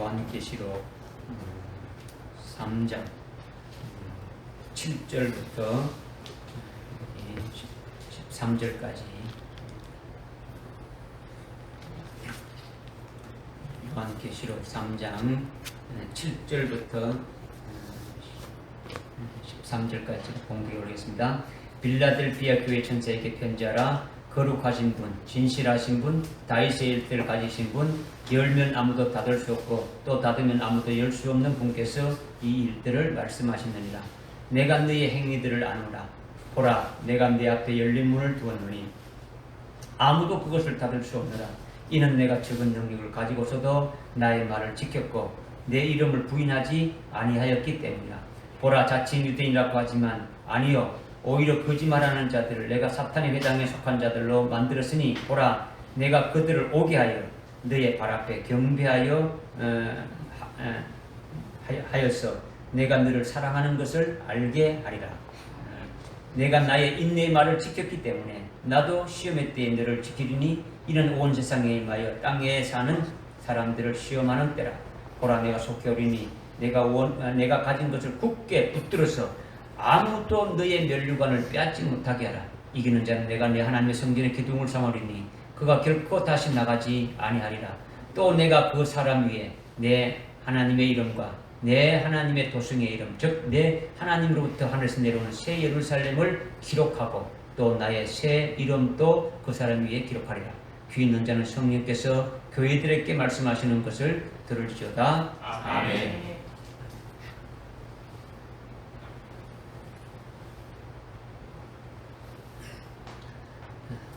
요한계시록 3장 7절부터 13절까지 요한계시록 3장 7절부터 13절까지 공부해 오겠습니다. 빌라델피아 교회 천사에게 편지하라. 거룩하신 분, 진실하신 분, 다윗의 일대를 가지신 분, 열면 아무도 닫을 수 없고 또 닫으면 아무도 열 수 없는 분께서 이 일들을 말씀하시느니라. 내가 너의 행위들을 아노라. 보라, 내가 내 앞에 열린 문을 두었노니 아무도 그것을 닫을 수 없노라. 이는 내가 적은 능력을 가지고서도 나의 말을 지켰고 내 이름을 부인하지 아니하였기 때문이라. 보라, 자칭 유대인이라고 하지만 아니요, 오히려 거짓말하는 자들을 내가 사탄의 회당에 속한 자들로 만들었으니 보라, 내가 그들을 오게 하여 너의 발 앞에 경배하여 하였어. 내가 너를 사랑하는 것을 알게 하리라. 내가 나의 인내의 말을 지켰기 때문에 나도 시험의 때에 너를 지키리니 이는 온 세상에 임하여 땅에 사는 사람들을 시험하는 때라. 보라, 내가 속히 오리니 내가 가진 것을 굳게 붙들어서 아무도 너의 면류관을 빼앗지 못하게 하라. 이기는 자는 내가 내 하나님의 성전의 기둥을 삼으리니 그가 결코 다시 나가지 아니하리라. 또 내가 그 사람 위에 내 하나님의 이름과 내 하나님의 도성의 이름, 즉 내 하나님으로부터 하늘에서 내려오는 새 예루살렘을 기록하고 또 나의 새 이름도 그 사람 위에 기록하리라. 귀 있는 자는 성령께서 교회들에게 말씀하시는 것을 들을지어다. 아멘.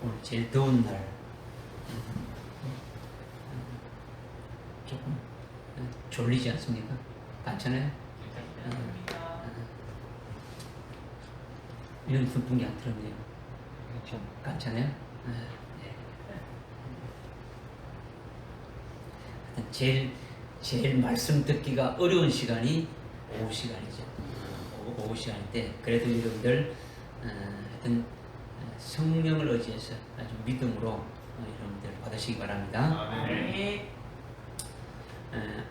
오늘 제일 더운 날, 조금 졸리지 않습니까? 괜찮아요? 이런 분풍기 안 틀었네요. 괜찮아요? 제일 말씀 듣기가 어려운 시간이 오후 시간이죠. 오후 시간 때 그래도 여러분들 하여튼 성령을 의지해서 아주 믿음으로 여러분들 받으시기 바랍니다.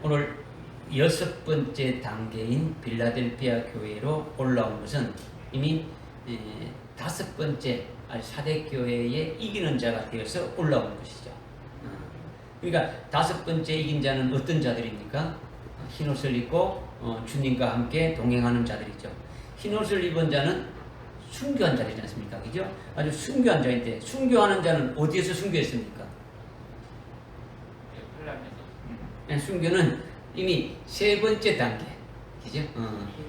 오늘 6번째 단계인 빌라델피아 교회로 올라온 것은 이미 5번째 사대교회에 이기는 자가 되어서 올라온 것이죠. 그러니까 5번째 이긴 자는 어떤 자들입니까? 흰옷을 입고 주님과 함께 동행하는 자들이죠. 흰옷을 입은 자는 순교한 자들이지 않습니까? 그죠? 아주 순교한 자인데, 순교하는 자는 어디에서 순교했습니까? 순교는 이미 3번째 단계, 그죠?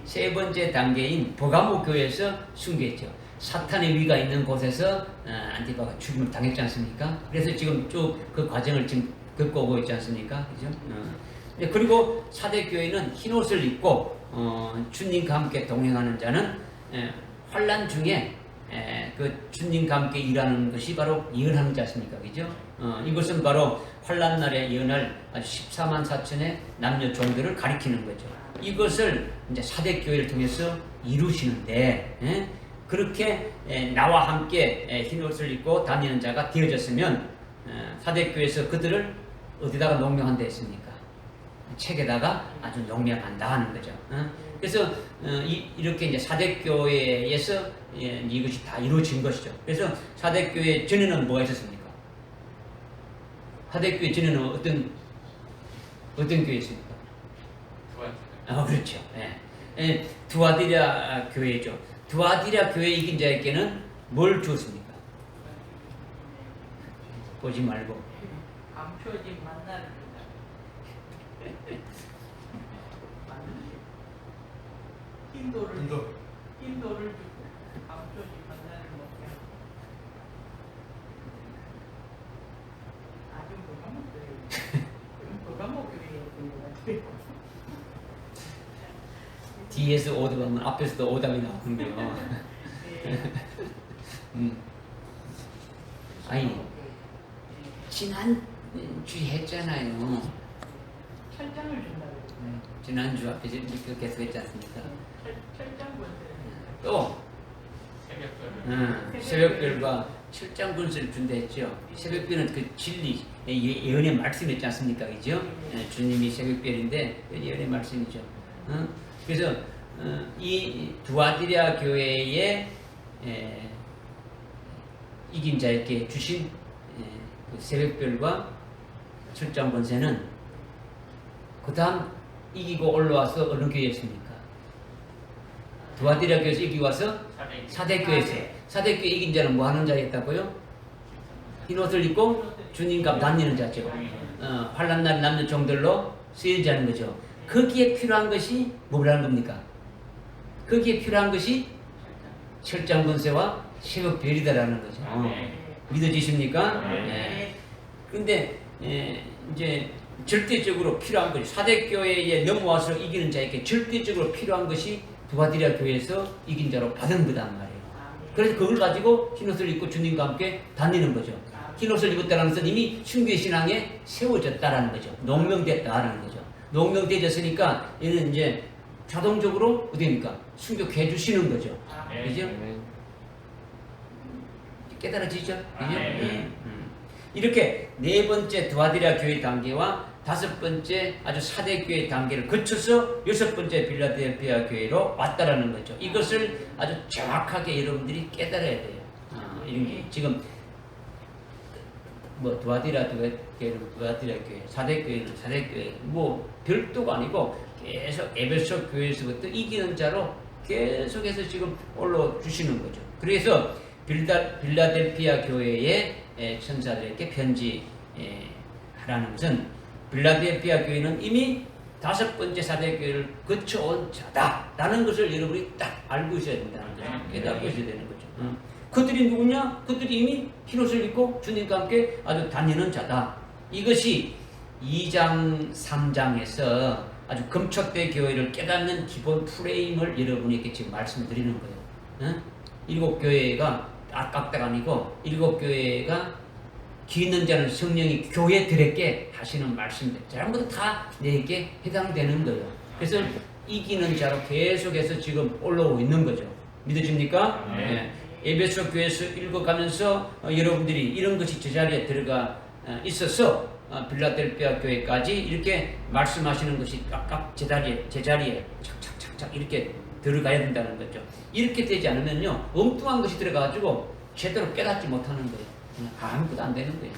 3번째 단계인 버가모 교회에서 순교했죠. 사탄의 위가 있는 곳에서 안티바가 죽임을 당했지 않습니까? 그래서 지금 쭉 그 과정을 지금 겪고 오고 있지 않습니까? 그죠? 그리고 사대교회는 흰옷을 입고 주님과 함께 동행하는 자는 환난 중에 그 주님과 함께 일하는 것이 바로 예언하는 자십니까? 그죠? 이것은 바로 환난 날에 예언할 아주 14만 4천의 남녀 종들을 가리키는 거죠. 이것을 이제 사대교회를 통해서 이루시는데, 그렇게 나와 함께 흰옷을 입고 다니는 자가 되어졌으면 사대교회에서 그들을 어디다가 농명한다 했습니까? 책에다가 아주 농명한다 하는 거죠. 그래서 이렇게 이제 사대교회에서 이것이 다 이루어진 것이죠. 그래서 사대교회 전에는 뭐가 있었습니까? 사대교회 전에는 어떤 교회였습니까? 그렇죠. 두아디라 교회죠. 두아디라 교회 이긴 자에게는 뭘 주었습니까? 보지 말고. 감춰진 만나를 인도를 주고 감춰진 만나를 먹게 하고 아주 버가먹교회였던 것 같아요. 뒤에서 오답 하면 앞에서도 오답이 나오는데요. 아니, 지난주 했잖아요. 철장을 준다고. 지난주 앞에 계속 했지 않습니까? 철장 본데. 또 새벽별과 철장근수를 준다 했죠. 새벽별은 그 진리, 예언의 말씀이었지 않습니까? 그죠? 주님이 새벽별인데 예언의 말씀이죠. 그래서 이 두아디라 교회의 이긴 자에게 주신 그 새벽별과 철장권세는 그 다음 이기고 올라와서 어느 교회였습니까? 두아디라 교회에서 이기고 와서 사대교회에서. 사대교회 이긴 자는 뭐 하는 자였다고요? 흰 옷을 입고 주님과 다니는 자죠. 환난 날 남는 종들로 쓰여지는 거죠. 거기에 필요한 것이 뭐라는 겁니까? 거기에 필요한 것이 철장권세와 새벽별이다라는 거죠. 믿어지십니까? 그런데 이제 절대적으로 필요한 것이 사대교회에 넘어와서 이기는 자에게 절대적으로 필요한 것이 두아디라 교회에서 이긴 자로 받은 거단 말이에요. 그래서 그걸 가지고 흰옷을 입고 주님과 함께 다니는 거죠. 흰옷을 입었다는 것은 이미 순교의 신앙에 세워졌다라는 거죠. 농명됐다라는 거죠. 농명되졌으니까 얘는 이제 자동적으로 어디입니까? 순교해 주시는 거죠. 그죠? 깨달아지죠? 그죠? 이렇게 네 번째 두아디라 교회 단계와 다섯 번째 아주 사대교회 단계를 거쳐서 여섯 번째 빌라델피아 교회로 왔다라는 거죠. 이것을 아주 정확하게 여러분들이 깨달아야 돼요. 이런 게 지금 뭐 두아디라 교회는 두아디라 교회, 사대교회는 사대교회 뭐 별도가 아니고 계속 에베소 교회에서부터 이기는 자로 계속해서 지금 올려 주시는 거죠. 그래서 빌라델피아 교회의 천사들에게 편지하라는 것은 빌라델피아 교회는 이미 다섯 번째 사대교회를 거쳐온 자다라는 것을 여러분이 딱 알고 있어야 된다는 거죠. 깨닫고 있어야 되는 거죠. 그들이 누구냐? 그들이 이미 흰옷을 입고 주님과 함께 아주 다니는 자다. 이것이 2장, 3장에서 아주 금촉대 교회를 깨닫는 기본 프레임을 여러분에게 지금 말씀드리는 거예요. 일곱 교회가 깍깍 아니고 일곱 교회가 기 있는 자는 성령이 교회들에게 하시는 말씀들 전부 다 내게 해당되는 거예요. 그래서 이기는 자로 계속해서 지금 올라오고 있는 거죠. 믿어집니까? 네. 에베소 교회에서 읽어가면서 여러분들이 이런 것이 제자리에 들어가 있어서 빌라델피아 교회까지 이렇게 말씀하시는 것이 깍깍 제자리에 착착착착 이렇게 들어가야 된다는 거죠. 이렇게 되지 않으면요 엉뚱한 것이 들어가가지고 제대로 깨닫지 못하는 거예요. 아무것도 안 되는 거예요.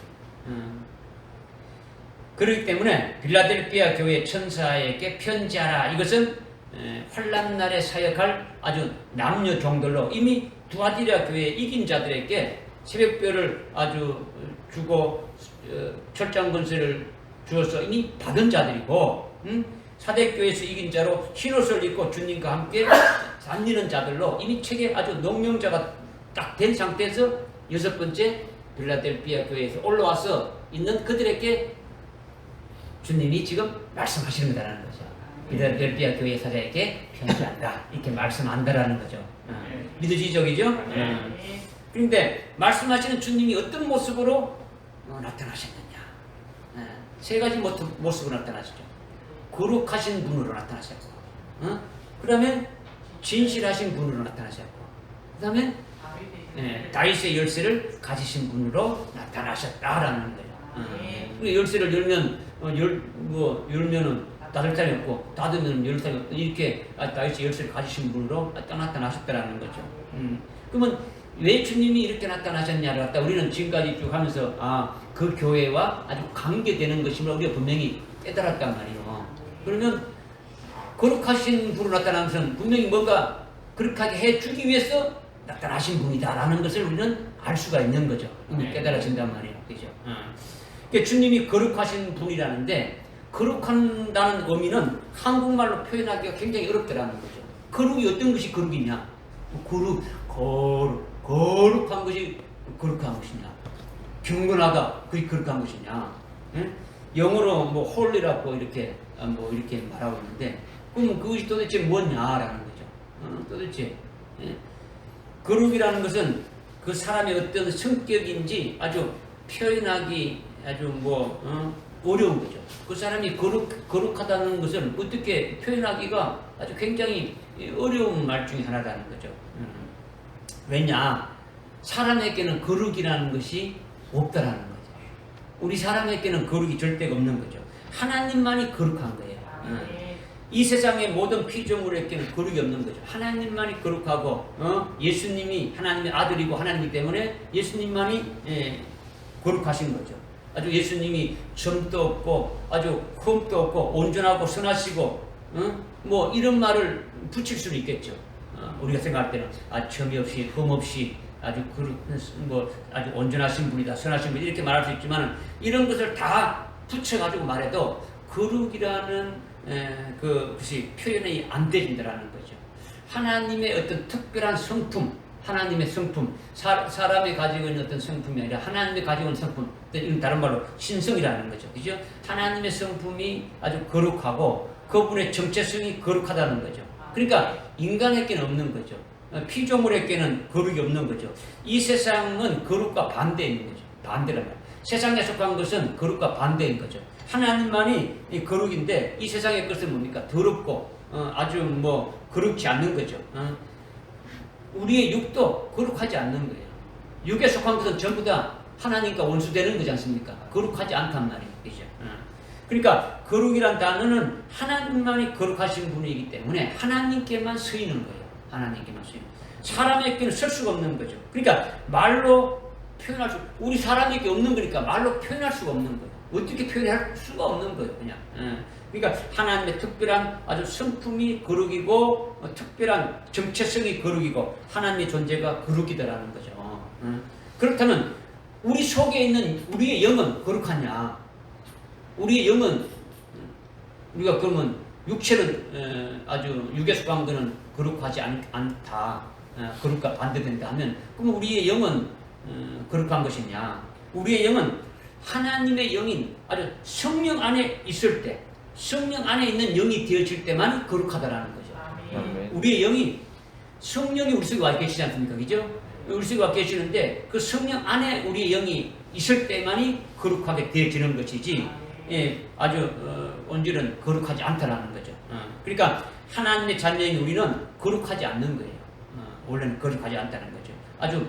그렇기 때문에 빌라델피아 교회 천사에게 편지하라. 이것은 환난 날에 사역할 아주 남녀 종들로 이미 두아디라 교회 이긴 자들에게 새벽별을 아주 주고 철장건설을 주어서 이미 받은 자들이고 사대교회에서 이긴 자로 흰옷을 입고 주님과 함께 다니는 자들로 이미 책에 아주 농명자가 딱 된 상태에서 여섯 번째 빌라델피아 교회에서 올라와서 있는 그들에게 주님이 지금 말씀하시는 거라는 거죠. 빌라델피아 교회 사자에게 편지한다 이렇게 말씀한다라는 거죠. 믿으시죠, 그죠? 그런데 말씀하시는 주님이 어떤 모습으로 나타나셨느냐? 세 가지 모습으로 나타나시죠. 거룩하신 분으로 나타나셨고, 그다음에 진실하신 분으로 나타나셨고, 그다음에 다윗의 열쇠를 가지신 분으로 나타나셨다라는 거예요. 열쇠를 열면 열면은 닫을 사람이 없고 닫으면 열 사람이 없고 이렇게 다윗의 열쇠를 가지신 분으로 나타나셨다라는 거죠. 그러면 왜 주님이 이렇게 나타나셨냐를 갖다 우리는 지금까지 쭉 하면서 그 교회와 아주 관계되는 것임을 우리가 분명히 깨달았단 말이에요. 그러면 거룩하신 분으로 나타나는 것은 분명히 뭔가 거룩하게 해주기 위해서 나타나신 분이다라는 것을 우리는 알 수가 있는 거죠. 이미 깨달아진단 말이에요. 그죠? 그러니까 주님이 거룩하신 분이라는데 거룩한다는 의미는 한국말로 표현하기가 굉장히 어렵다라는 거죠. 거룩이 어떤 것이 거룩이냐? 거룩한 것이 거룩한 것이냐? 경건하다 그게 거룩한 것이냐? 영어로 뭐 홀리라고 이렇게 말하고 있는데 그럼 그것이 도대체 뭐냐라는 거죠. 도대체 거룩이라는 것은 그 사람의 어떤 성격인지 아주 표현하기 아주 어려운 거죠. 그 사람이 거룩하다는 것을 어떻게 표현하기가 아주 굉장히 어려운 말 중에 하나라는 거죠. 왜냐? 사람에게는 거룩이라는 것이 없다라는 거죠. 우리 사람에게는 거룩이 절대가 없는 거죠. 하나님만이 거룩한 거예요. 이 세상의 모든 피조물에게는 거룩이 없는 거죠. 하나님만이 거룩하고 예수님이 하나님의 아들이고 하나님이기 때문에 예수님만이 거룩하신 거죠. 아주 예수님이 점도 없고 아주 흠도 없고 온전하고 선하시고 뭐 이런 말을 붙일 수는 있겠죠. 우리가 생각할 때는 점이 없이 흠 없이 아주 아주 온전하신 분이다, 선하신 분 이렇게 말할 수 있지만 이런 것을 다 붙여가지고 말해도 거룩이라는 그것이 표현이 안 되진다라는 거죠. 하나님의 어떤 특별한 성품, 하나님의 성품, 사람이 가지고 있는 어떤 성품이 아니라 하나님이 가지고 있는 성품, 다른 말로 신성이라는 거죠. 그죠? 하나님의 성품이 아주 거룩하고 그분의 정체성이 거룩하다는 거죠. 그러니까 인간에게는 없는 거죠. 피조물에게는 거룩이 없는 거죠. 이 세상은 거룩과 반대에 있는 거죠. 반대란 말이에요. 세상에 속한 것은 거룩과 반대인 거죠. 하나님만이 거룩인데 이 세상의 것은 뭡니까? 더럽고 아주 뭐 거룩지 않는 거죠. 우리의 육도 거룩하지 않는 거예요. 육에 속한 것은 전부 다 하나님과 원수되는 거지 않습니까? 거룩하지 않단 말이에요. 그죠? 그러니까 거룩이란 단어는 하나님만이 거룩하신 분이기 때문에 하나님께만 쓰이는 거예요. 하나님께만 쓰이는 거예요. 사람에게는 쓸 수가 없는 거죠. 그러니까 말로 표현할 우리 사람에게 없는 거니까 말로 표현할 수가 없는 거예요. 어떻게 표현할 수가 없는 거예요, 그냥. 그러니까 하나님의 특별한 아주 성품이 거룩이고 특별한 정체성이 거룩이고 하나님의 존재가 거룩이다라는 거죠. 그렇다면 우리 속에 있는 우리의 영은 거룩하냐? 우리의 영은 우리가 그러면 육체는 아주 육에 속한 것은 거룩하지 않다. 거룩과 반대된다 하면 그럼 우리의 영은 거룩한 것이냐? 우리의 영은 하나님의 영인 아주 성령 안에 있을 때 성령 안에 있는 영이 되어질 때만 거룩하다라는 거죠. 우리의 영이 성령이 우리 속에 와 계시지 않습니까? 그죠? 우리 속에 와 계시는데 그 성령 안에 우리의 영이 있을 때만이 거룩하게 되어지는 것이지 아주 온전은 거룩하지 않다라는 거죠. 그러니까 하나님의 자녀인 우리는 거룩하지 않는 거예요. 원래는 거룩하지 않다는 거죠. 아주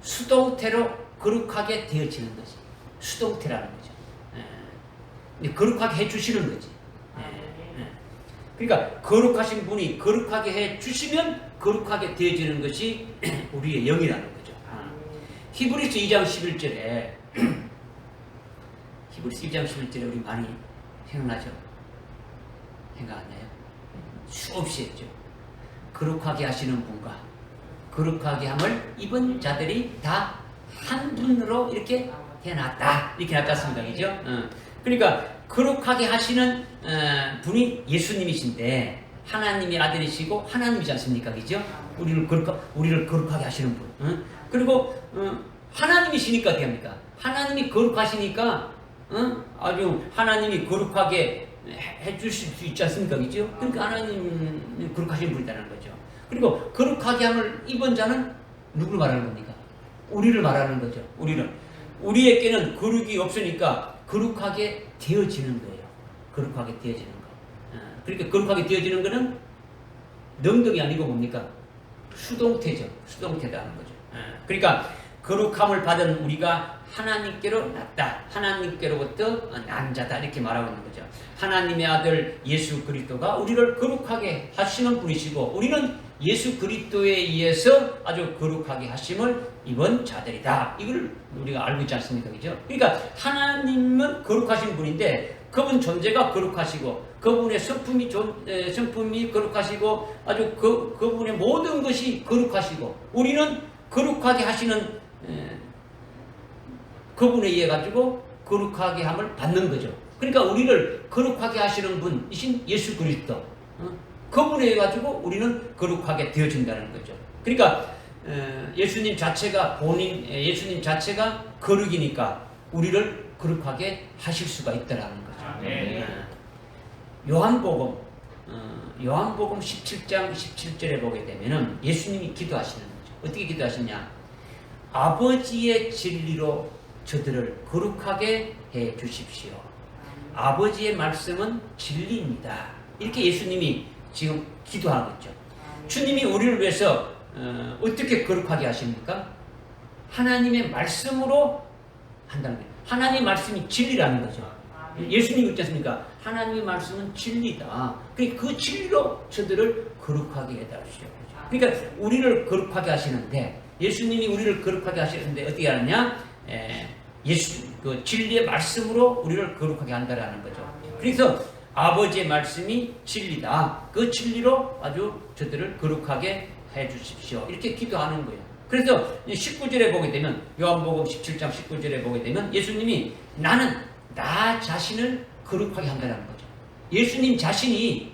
수동태로 거룩하게 되어지는 거지. 수동태라는 거죠. 거룩하게 해주시는 거지. 그러니까 거룩하신 분이 거룩하게 해주시면 거룩하게 되어지는 것이 우리의 영이라는 거죠. 히브리서 2장 11절에 히브리서 2장 11절에 우리 많이 생각나죠? 생각 안 나요? 수없이 했죠. 거룩하게 하시는 분과 거룩하게 함을 입은 자들이 다 한 분으로 이렇게 해놨다. 이렇게 놨습니다. 그죠? 그러니까 거룩하게 하시는 분이 예수님이신데 하나님의 아들이시고 하나님이지 않습니까? 그죠? 우리를 거룩하게 하시는 분. 그리고 하나님이시니까 어떻게 합니까? 하나님이 거룩하시니까 아주 하나님이 거룩하게 해주실 수 있지 않습니까? 그죠? 그러니까 하나님이 거룩하신 분이라는 거죠. 그리고 거룩하게 함을 입은 자는 누구를 말하는 겁니까? 우리를 말하는 거죠. 우리에게는 거룩이 없으니까 거룩하게 되어지는 거예요. 거룩하게 되어지는 거. 그러니까 거룩하게 되어지는 거는 능동이 아니고 뭡니까? 수동태죠. 수동태라는 거죠. 그러니까 거룩함을 받은 우리가 하나님께로 났다. 하나님께로부터 난 자다. 이렇게 말하고 있는 거죠. 하나님의 아들 예수 그리스도가 우리를 거룩하게 하시는 분이시고 우리는 예수 그리스도에 의해서 아주 거룩하게 하심을 입은 자들이다. 이걸 우리가 알고 있지 않습니까? 그죠? 그러니까 하나님은 거룩하신 분인데 그분 존재가 거룩하시고 그분의 성품이 거룩하시고 아주 그분의 모든 것이 거룩하시고 우리는 거룩하게 하시는 그분에 의해 가지고 거룩하게 함을 받는 거죠. 그러니까 우리를 거룩하게 하시는 분이신 예수 그리스도 그분에 의해 가지고 우리는 거룩하게 되어진다는 거죠. 그러니까 예수님 자체가 거룩이니까 우리를 거룩하게 하실 수가 있다라는 거죠. 요한복음 17장 17절에 보게 되면은 예수님이 기도하시는 거죠. 어떻게 기도하시냐? 아버지의 진리로 저들을 거룩하게 해 주십시오. 아버지의 말씀은 진리입니다. 이렇게 예수님이 지금 기도하고 있죠. 주님이 우리를 위해서 어떻게 거룩하게 하십니까? 하나님의 말씀으로 한다는 거예요. 하나님의 말씀이 진리라는 거죠. 예수님 있지 않습니까? 하나님의 말씀은 진리다. 그러니까 그 진리로 저들을 거룩하게 해달라시죠. 그러니까 우리를 거룩하게 하시는데, 예수님이 우리를 거룩하게 하시는데 어떻게 하느냐? 그 진리의 말씀으로 우리를 거룩하게 한다라는 거죠. 그래서 아버지의 말씀이 진리다. 그 진리로 아주 저들을 거룩하게 해 주십시오. 이렇게 기도하는 거예요. 그래서 19절에 보게 되면, 요한복음 17장 19절에 보게 되면 예수님이 나는 나 자신을 거룩하게 한다는 거죠. 예수님 자신이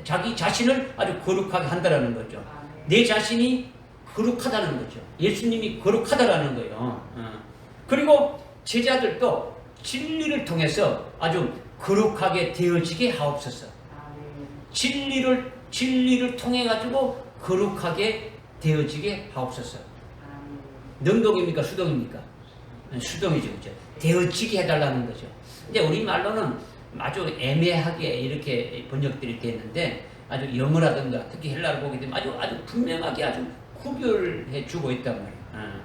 자기 자신을 아주 거룩하게 한다는 거죠. 내 자신이 거룩하다는 거죠. 예수님이 거룩하다라는 거예요. 그리고 제자들도 진리를 통해서 아주 거룩하게 되어지게 하옵소서. 진리를 통해 가지고 거룩하게 되어지게 하옵소서. 능동입니까? 수동입니까? 수동이죠. 그죠? 되어지게 해달라는 거죠. 근데 우리 말로는 아주 애매하게 이렇게 번역들이 되는데, 아주 영어라든가 특히 헬라를 보게 되면 아주 분명하게 아주 구별해 주고 있단 말이에요.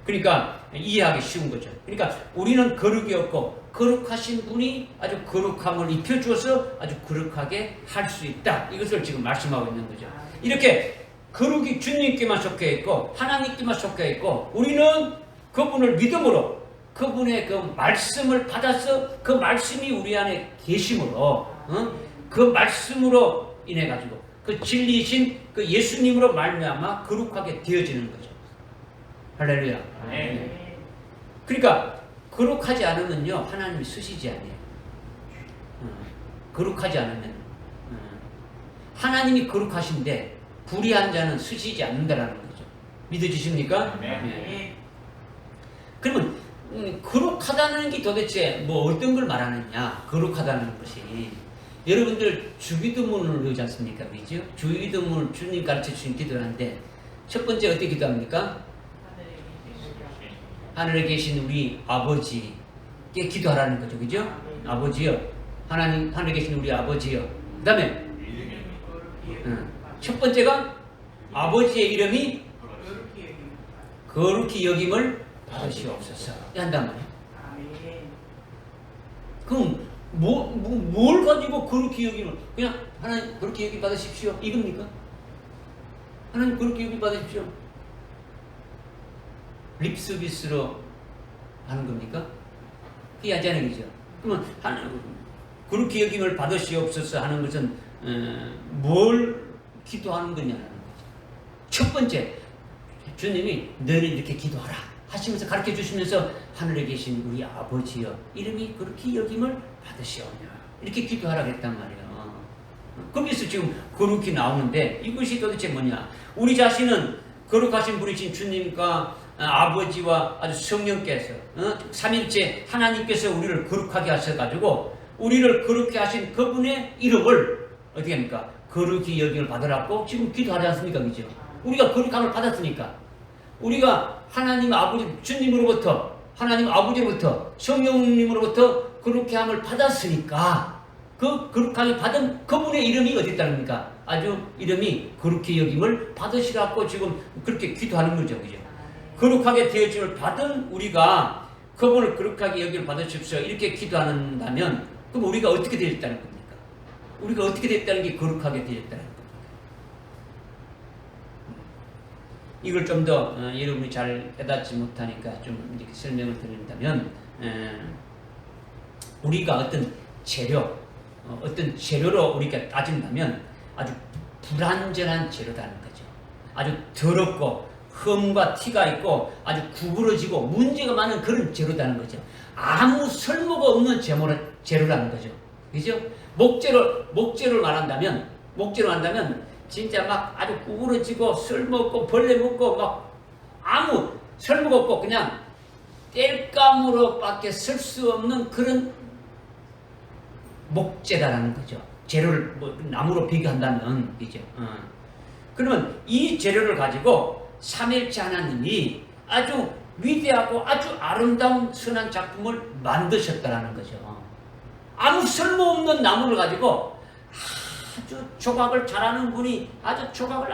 그러니까 이해하기 쉬운 거죠. 그러니까 우리는 거룩이 없고 거룩하신 분이 아주 거룩함을 입혀주어서 아주 거룩하게 할 수 있다. 이것을 지금 말씀하고 있는 거죠. 이렇게 거룩이 주님께만 속해 있고 하나님께만 속해 있고, 우리는 그분을 믿음으로 그분의 그 말씀을 받아서 그 말씀이 우리 안에 계심으로 그 말씀으로 인해 가지고 그 진리이신 그 예수님으로 말미암아 거룩하게 되어지는 거죠. 할렐루야. 네. 그러니까 거룩하지 않으면요 하나님이 쓰시지 않아요. 거룩하지 않으면 하나님이 거룩하신데 불의한 자는 쓰시지 않는다라는 거죠. 믿어지십니까? 네. 그러면 거룩하다는 게 도대체 뭐 어떤 걸 말하느냐? 거룩하다는 것이 여러분들 주기도문을 외우지 않습니까? 그죠? 주기도문을 주님 가르쳐 주신 기도를 하는데 첫 번째 어떻게 기도합니까? 하늘에 계신 우리 아버지께 기도하라는 거죠. 그죠? 아버지요. 하나님, 하늘에 계신 우리 아버지요. 그 다음에 첫 번째가 아버지의 이름이 거룩히 여김을 받으시옵소서 한단 말이에요. 그럼 뭘 가지고 거룩히 여김을, 그냥 하나님 거룩히 여김 받으십시오 이겁니까? 하나님 거룩히 여김 받으십시오 립 서비스로 하는 겁니까? 그게 아니잖아요. 그죠? 그러면 거룩히 여김을 받으시옵소서 하는 것은 뭘 기도하는 거냐는 거죠. 첫 번째, 주님이 너는 이렇게 기도하라 하시면서 가르쳐 주시면서 하늘에 계신 우리 아버지여 이름이 그렇게 여김을 받으시오냐 이렇게 기도하라고 했단 말이에요. 거기서 지금 거룩히 나오는데 이것이 도대체 뭐냐? 우리 자신은 거룩하신 분이신 주님과 아버지와 아주 성령께서 삼일째 하나님께서 우리를 거룩하게 하셔가지고 우리를 거룩히 하신 그분의 이름을 어떻게 합니까? 거룩히 여김을 받으라고 지금 기도하지 않습니까? 그죠? 우리가 거룩함을 받았으니까 우리가 하나님 아버지 주님으로부터 하나님 아버지로부터 성령님으로부터 거룩함을 받았으니까 그 거룩함을 받은 그분의 이름이 어디 있다는 겁니까? 아주 이름이 거룩히 여김을 받으시라고 지금 그렇게 기도하는 거죠. 그죠? 거룩하게 되어짐을 받은 우리가 그분을 거룩하게 여김을 받으십시오 이렇게 기도한다면 그럼 우리가 어떻게 되었다는 겁니까? 우리가 어떻게 됐다는 게 거룩하게 되었다는 겁니다. 이걸 좀 더 여러분이 잘 깨닫지 못하니까 좀 이렇게 설명을 드린다면 우리가 어떤 재료로 우리가 따진다면 아주 불완전한 재료라는 거죠. 아주 더럽고 흠과 티가 있고 아주 구부러지고 문제가 많은 그런 재료라는 거죠. 아무 쓸모가 없는 재료라는 거죠. 그죠? 목재를 말한다면 진짜 막 아주 구부러지고 쓸모없고 벌레 먹고 막 아무 쓸모가 없고 그냥 땔감으로밖에 쓸 수 없는 그런 목재다라는 거죠. 재료를 나무로 비교한다면 그죠? 그러면 이 재료를 가지고 삼일째 하나님이 아주 위대하고 아주 아름다운 선한 작품을 만드셨다라는 거죠. 아무 쓸모없는 나무를 가지고 아주 조각을 잘하는 분이 아주 조각을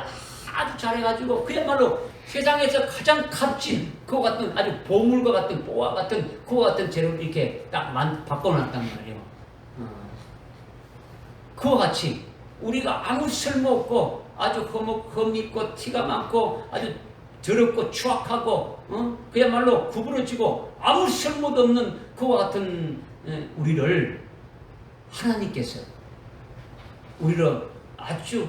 아주 잘해가지고 그야말로 세상에서 가장 값진 그와 같은 아주 보물과 같은 보화 같은 그와 같은 재료를 이렇게 딱 바꿔놨단 말이에요. 그와 같이 우리가 아무 쓸모없고 아주 흠있고 티가 많고 아주 더럽고 추악하고 그야말로 구부러지고 아무 쓸모도 없는 그와 같은 우리를 하나님께서 우리를 아주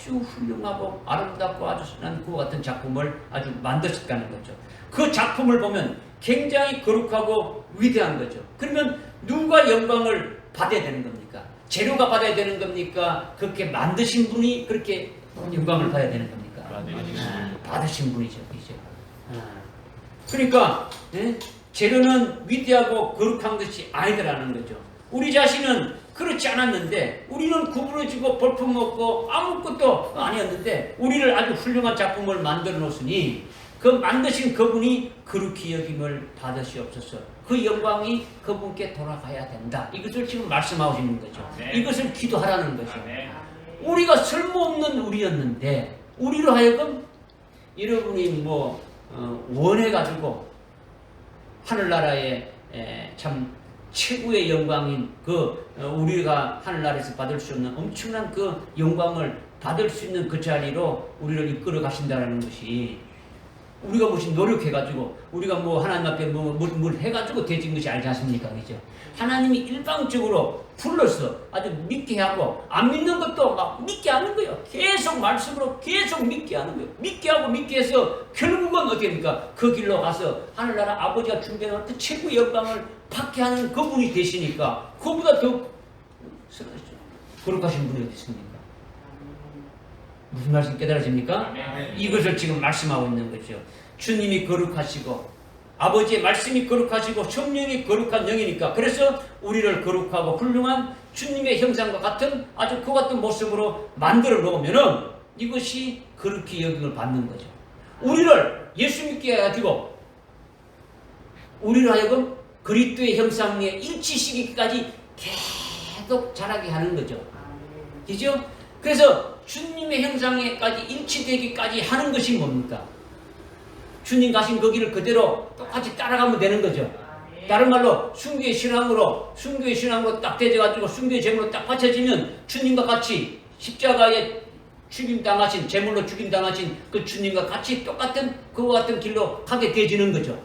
훌륭하고 아름답고 아주 선한 그와 같은 작품을 아주 만드셨다는 거죠. 그 작품을 보면 굉장히 거룩하고 위대한 거죠. 그러면 누가 영광을 받아야 되는 겁니까? 재료가 받아야 되는 겁니까? 그렇게 만드신 분이 그렇게 영광을 받아야 되는 겁니까? 받으신 분이죠. 그죠? 그러니까 재료는 위대하고 거룩한 것이 아니더라는 거죠. 우리 자신은 그렇지 않았는데 우리는 구부러지고 볼품없고 아무것도 아니었는데 우리를 아주 훌륭한 작품을 만들어 놓으니 그 만드신 그분이 거룩히 여김을 받으시옵소서. 그 영광이 그분께 돌아가야 된다. 이것을 지금 말씀하고 있는 거죠. 이것을 기도하라는 거죠. 우리가 쓸모없는 우리였는데 우리로 하여금 여러분이 원해가지고 하늘나라에 참 최고의 영광인 우리가 하늘나라에서 받을 수 없는 엄청난 그 영광을 받을 수 있는 그 자리로 우리를 이끌어 가신다는 것이 우리가 무슨 노력해가지고 우리가 하나님 앞에 뭘 해가지고 되진 것이 알지 않습니까? 그죠? 하나님이 일방적으로 불러서 아주 믿게 하고 안 믿는 것도 막 믿게 하는 거예요. 계속 말씀으로 계속 믿게 하는 거예요. 믿게 하고 믿게 해서 결국은 어떻게 됩니까? 그 길로 가서 하늘나라 아버지가 준비한 그 최고의 영광을 받게 하는 그분이 되시니까 그보다 더 거룩하신 분이 어디 있습니까? 무슨 말씀 깨달아집니까? 이것을 지금 말씀하고 있는 거죠. 주님이 거룩하시고 아버지의 말씀이 거룩하시고 성령이 거룩한 영이니까 그래서 우리를 거룩하고 훌륭한 주님의 형상과 같은 아주 그 같은 모습으로 만들어 놓으면은 이것이 거룩히 여김을 받는 거죠. 우리를 예수 믿게 해가지고 우리를 하여금 그리스도의 형상에 일치시키기까지 계속 자라게 하는 거죠. 그죠? 그래서 주님의 형상에까지 일치되기까지 하는 것이 뭡니까? 주님 가신 그 길을 그대로 똑같이 따라가면 되는 거죠. 다른 말로 순교의 신앙으로 딱 되어가지고 순교의 제물로 딱 바쳐지면 주님과 같이 십자가에 죽임당하신 제물로 죽임당하신 그 주님과 같이 똑같은 그와 같은 길로 가게 되어지는 거죠.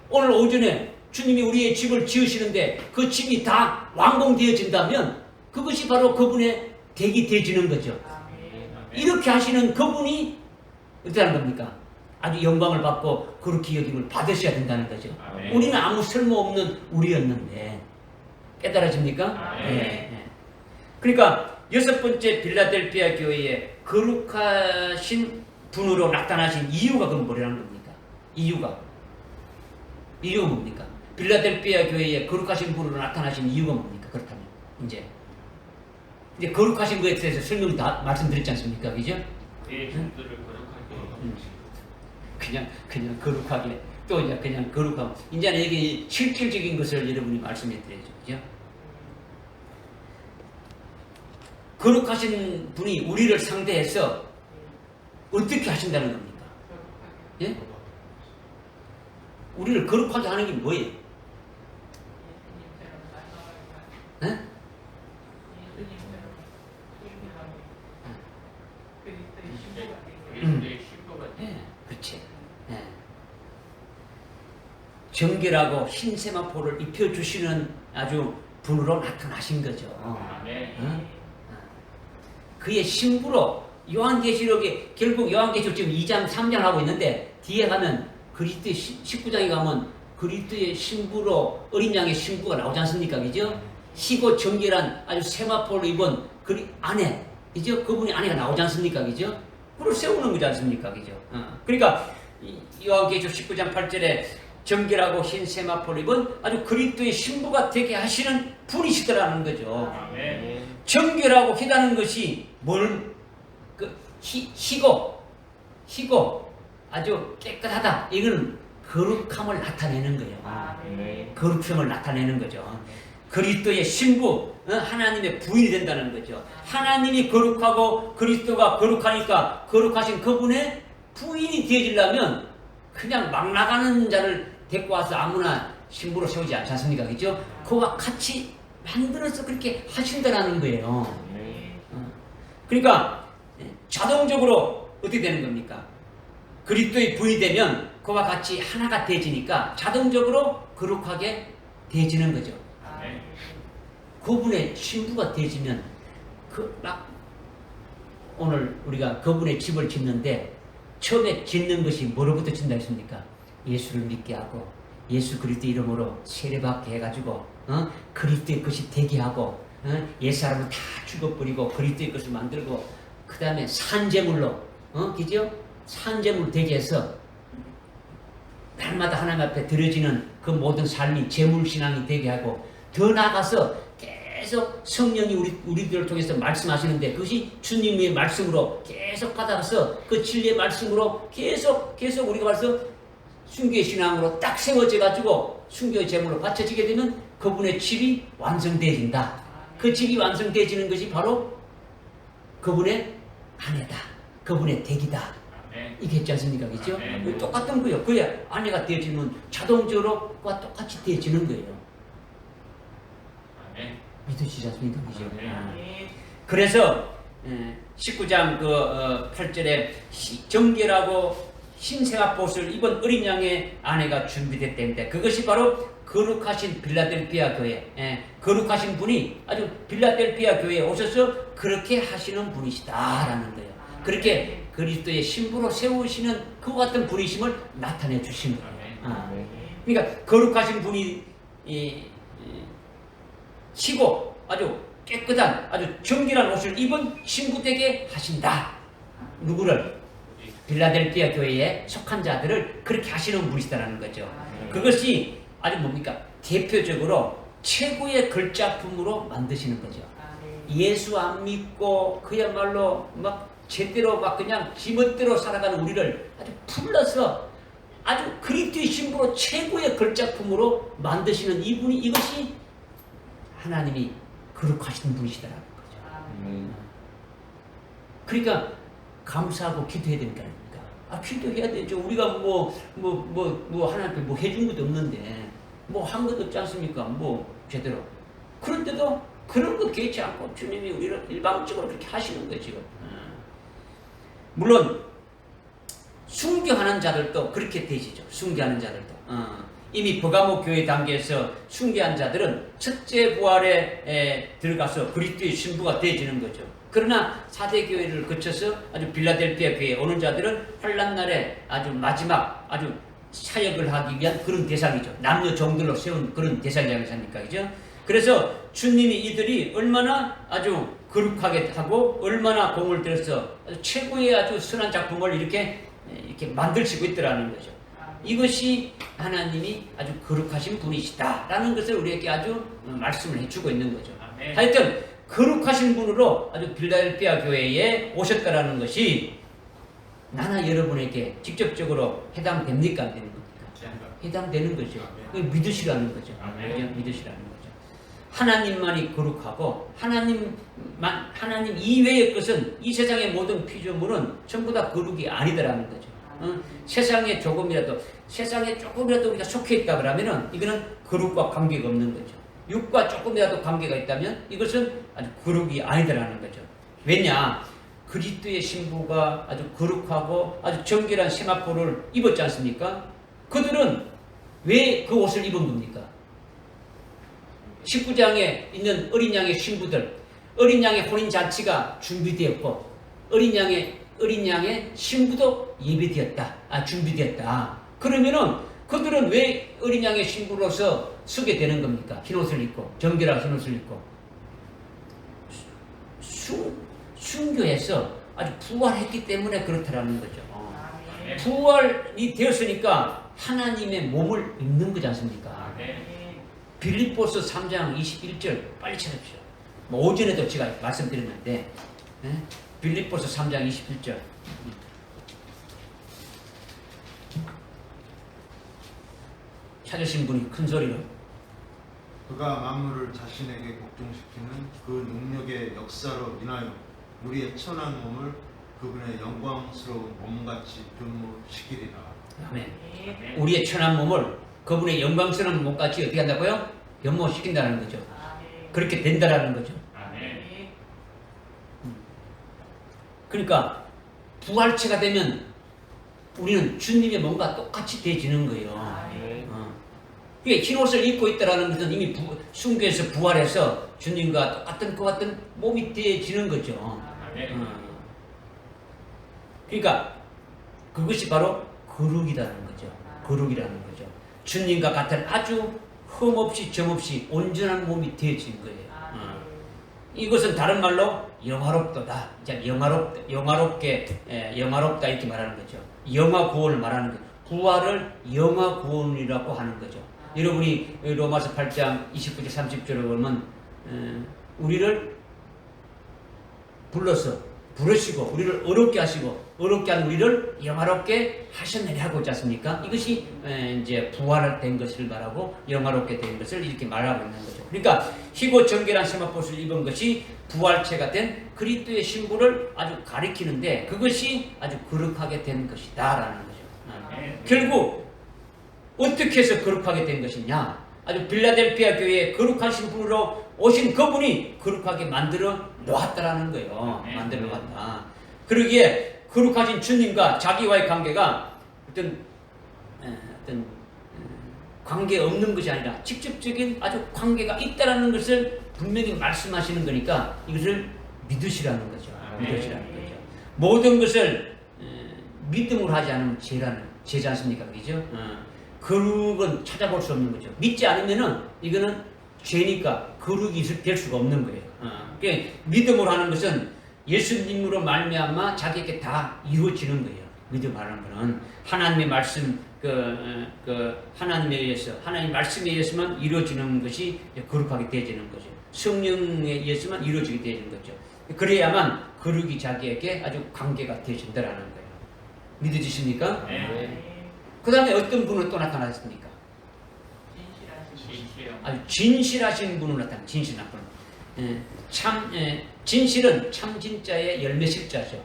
오늘 오전에 주님이 우리의 집을 지으시는데 그 집이 다 완공되어진다면 그것이 바로 그분의 댁이 되어지는 거죠. 이렇게 하시는 그분이 어떠한 겁니까? 아주 영광을 받고 그렇게 여김을 받으셔야 된다는 거죠. 우리는 아무 쓸모없는 우리였는데 깨달아집니까? 네. 그러니까 여섯 번째 빌라델피아 교회에 거룩하신 분으로 나타나신 이유가 그럼 뭐라는 겁니까? 이유가 뭡니까? 빌라델피아 교회에 거룩하신 분으로 나타나신 이유가 뭡니까? 그렇다면 이제 거룩하신 것에 대해서 설명을 다 말씀드렸지 않습니까? 그죠? 내 종들을 거룩하게 그냥 거룩하게 또 이제 그냥 거룩하고 이제는 이게 실질적인 것을 여러분이 말씀해 드려야죠. 그죠? 거룩하신 분이 우리를 상대해서 어떻게 하신다는 겁니까? 예? 우리를 거룩하게 하는 게 뭐예요? 예? 그렇지. 정결하고 흰 세마포를 입혀주시는 아주 분으로 나타나신 거죠. 그의 신부로 요한계시록에 결국 요한계시록 지금 2장 3장 하고 있는데 뒤에 가면 그리스도의 19장에 가면 그리스도의 신부로 어린 양의 신부가 나오지 않습니까? 그죠? 희고 정결한 아주 세마포를 입은 그 아내, 그죠? 그분이 아내가 나오지 않습니까? 그죠? 그걸 세우는 거지 않습니까? 그죠? 그러니까 요한계시록 19장 8절에 정결하고 흰 세마포를 입은 아주 그리스도의 신부가 되게 하시는 분이시더라는 거죠. 정결하고 희다는 것이 희고 아주 깨끗하다. 이건 거룩함을 나타내는 거예요. 거룩함을 나타내는 거죠. 그리스도의 신부, 하나님의 부인이 된다는 거죠. 하나님이 거룩하고 그리스도가 거룩하니까 거룩하신 그분의 부인이 되어지려면 그냥 막 나가는 자를 데리고 와서 아무나 신부로 세우지 않지 않습니까? 그죠? 그와 같이 만들어서 그렇게 하신다는 거예요. 그러니까 자동적으로 어떻게 되는 겁니까? 그리스도의 부인이 되면 그와 같이 하나가 되지니까 자동적으로 거룩하게 되지는 거죠. 그분의 신부가 되지면 오늘 우리가 그분의 집을 짓는데 처음에 짓는 것이 뭐로부터 짓는다 했습니까? 예수를 믿게 하고 예수 그리스도 이름으로 세례받게 해가지고 그리스도의 것이 되게 하고 옛사람을 다 죽어버리고 그리스도의 것을 만들고 그 다음에 산제물로 그죠? 산제물 되게 해서 날마다 하나님 앞에 드려지는 그 모든 삶이 제물신앙이 되게 하고 더 나아가서 계속 성령이 우리들을 통해서 말씀하시는데 그것이 주님의 말씀으로 계속 받아가서 그 진리의 말씀으로 계속 우리가 봐서 순교의 신앙으로 딱 세워져 가지고 순교의 제물로 바쳐지게 되면 그분의 집이 완성되어진다. 그 집이 완성되어지는 것이 바로 그분의 아내다. 그분의 댁이다. 이게 있지 않습니까? 그죠? 똑같은 거예요. 그래야 아내가 되어지면 자동적으로 그와 똑같이 되어지는 거예요. 믿으시지 않습니까? 그죠? 그래서 19장 8절에 정결하고 흰색한 옷을 입은 어린 양의 아내가 준비됐다는데 그것이 바로 거룩하신 빌라델피아 교회, 거룩하신 분이 아주 빌라델피아 교회에 오셔서 그렇게 하시는 분이시다라는 거예요. 그렇게 그리스도의 신부로 세우시는 그와 같은 분이심을 나타내 주신 거예요. 그러니까 거룩하신 분이 치고 아주 깨끗한 아주 정결한 옷을 입은 신부되게 하신다. 누구를? 빌라델피아 교회에 속한 자들을 그렇게 하시는 분이시다라는 거죠. 그것이 아주 뭡니까? 대표적으로 최고의 걸작품으로 만드시는 거죠. 예수 안 믿고 그야말로 막 제대로 막 그냥 지멋대로 살아가는 우리를 아주 풀러서 아주 그리스도의 신부로 최고의 걸작품으로 만드시는 이분이 이것이 하나님이 거룩하신 분이시다라는 거죠. 그러니까 감사하고 기도해야 되는 게 아닙니까? 기도해야 되죠. 우리가 하나님께 뭐 해준 것도 없는데 뭐 한 것도 없지 않습니까? 뭐 제대로. 그런데도 그런 거 개의치 않고 주님이 우리를 일방적으로 그렇게 하시는 거죠. 물론 순교하는 자들도 그렇게 되시죠. 순교하는 자들도. 이미 버가모 교회 단계에서 순교한 자들은 첫째 부활에 들어가서 그리스도의 신부가 되어지는 거죠. 그러나 4대 교회를 거쳐서 아주 빌라델피아 교회에 오는 자들은 환란날에 아주 마지막 아주 사역을 하기 위한 그런 대상이죠. 남녀 종들로 세운 그런 대상이 아니십니까? 그죠? 그래서 주님이 이들이 얼마나 아주 거룩하게 하고 얼마나 공을 들여서 아주 최고의 아주 선한 작품을 이렇게 만들시고 있더라는 거죠. 이것이 하나님이 아주 거룩하신 분이시다라는 것을 우리에게 아주 말씀을 해주고 있는 거죠. 하여튼 거룩하신 분으로 아주 빌라델피아 교회에 오셨다라는 것이 나나 여러분에게 직접적으로 해당됩니까? 안 되는 겁니까? 해당되는 거죠. 믿으시라는 거죠. 믿으시라는 거죠. 하나님만이 거룩하고 하나님 이외의 것은 이 세상의 모든 피조물은 전부 다 거룩이 아니더라는 거죠. 세상에 조금이라도 우리가 속해 있다 그러면은 이거는 거룩과 관계가 없는 거죠. 육과 조금이라도 관계가 있다면 이것은 아주 거룩이 아니더라는 거죠. 왜냐? 그리스도의 신부가 아주 거룩하고 아주 정결한 세마포를 입었지 않습니까? 그들은 왜 그 옷을 입은 겁니까? 19장에 있는 어린 양의 신부들, 어린 양의 혼인잔치가 준비되었고 어린 양의 신부도 예배되었다. 준비되었다. 그러면은 그들은 왜 어린 양의 신부로서 서게 되는 겁니까? 흰옷을 입고 정결한 흰옷을 입고 순교해서 아주 부활했기 때문에 그렇다라는 거죠. 부활이 되었으니까 하나님의 몸을 입는 거지 않습니까? 빌립보서 3장 21절 빨리 찾읍시오. 오전에도 제가 말씀드렸는데 빌립보서 3장 21절 찾으신 분이 큰 소리로 그가 만물을 자신에게 복종시키는 그 능력의 역사로 인하여 우리의 천한 몸을 그분의 영광스러운 몸같이 변모시키리라. 아멘. 네. 우리의 천한 몸을 그분의 영광스러운 몸같이 어떻게 한다고요? 변모시킨다는 거죠. 아멘. 그렇게 된다라는 거죠. 아멘. 네. 그러니까 부활체가 되면 우리는 주님의 몸과 똑같이 돼지는 거예요. 아멘. 이게 흰 옷을 입고 있다라는 것은 이미 순교에서 부활해서 주님과 똑같은 그 같은 몸이 돼지는 거죠. 아멘. 그러니까 그것이 바로 거룩이라는 거죠. 거룩이라는 거죠. 주님과 같은 아주 흠없이 점없이 온전한 몸이 되어진 거예요. 이것은 다른 말로 영화롭도다. 영화롭다 이렇게 말하는 거죠. 영화 구원을 말하는 거죠. 부활을 영화 구원이라고 하는 거죠. 여러분이 로마서 8장 29절 30절을 보면 우리를 부르시고 우리를 어렵게 하시고 어렵게 한 우리를 영화롭게 하셨느니 하고 있지 않습니까? 이것이 이제 부활된 것을 말하고 영화롭게 된 것을 이렇게 말하고 있는 거죠. 그러니까 희고 정결한 세마포를 입은 것이 부활체가 된 그리스도의 신부를 아주 가리키는데 그것이 아주 거룩하게 된 것이다라는 거죠. 결국 어떻게 해서 거룩하게 된 것이냐? 아주 빌라델피아 교회에 거룩하신 분으로 오신 그분이 거룩하게 만들어 놓았다라는 거예요. 만들어 놓았다. 그러기에 거룩하신 주님과 자기와의 관계가 어떤 관계 없는 것이 아니라 직접적인 아주 관계가 있다라는 것을 분명히 말씀하시는 거니까 이것을 믿으시라는 거죠. 믿으시라는 거죠. 모든 것을 믿음으로 하지 않으면 죄지 않습니까? 그죠? 거룩은 찾아볼 수 없는 거죠. 믿지 않으면은 이거는 죄니까 거룩이 될 수가 없는 거예요. 그러니까 믿음으로 하는 것은 예수님으로 말미암아 자기에게 다 이루어지는 거예요. 믿음하는 거는 하나님의 말씀, 하나님에 의해서 하나님 말씀에 의해서만 이루어지는 것이 거룩하게 되어지는 거죠. 성령에 의해서만 이루어지게 되는 거죠. 그래야만 거룩이 자기에게 아주 관계가 되어진다라는 거예요. 믿어지십니까? 네. 그 다음에 어떤 분은 또 나타났습니까? 진실해요. 아주 진실하신 분으로 나타납니다. 진실한 분. 진실은 참 진짜의 열매 실자죠.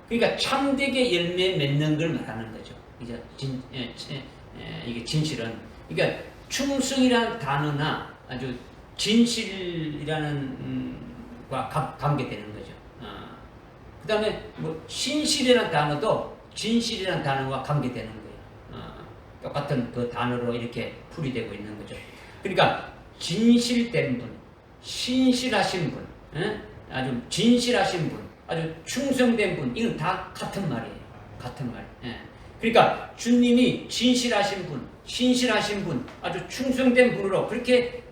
그러니까 참되게 열매 맺는 걸 말하는 거죠. 이게 진실은. 그러니까 충성이라는 단어나 아주 진실이라는 과 관계되는 거죠. 그 다음에 뭐 신실이라는 단어도 진실이라는 단어와 관계되는 거예요. 똑같은 그 단어로 이렇게 풀이되고 있는 거죠. 그러니까 진실된 분, 신실하신 분, 아주 진실하신 분, 아주 충성된 분, 이건 다 같은 말이에요. 같은 말. 그러니까 주님이 진실하신 분, 신실하신 분, 아주 충성된 분으로 그렇게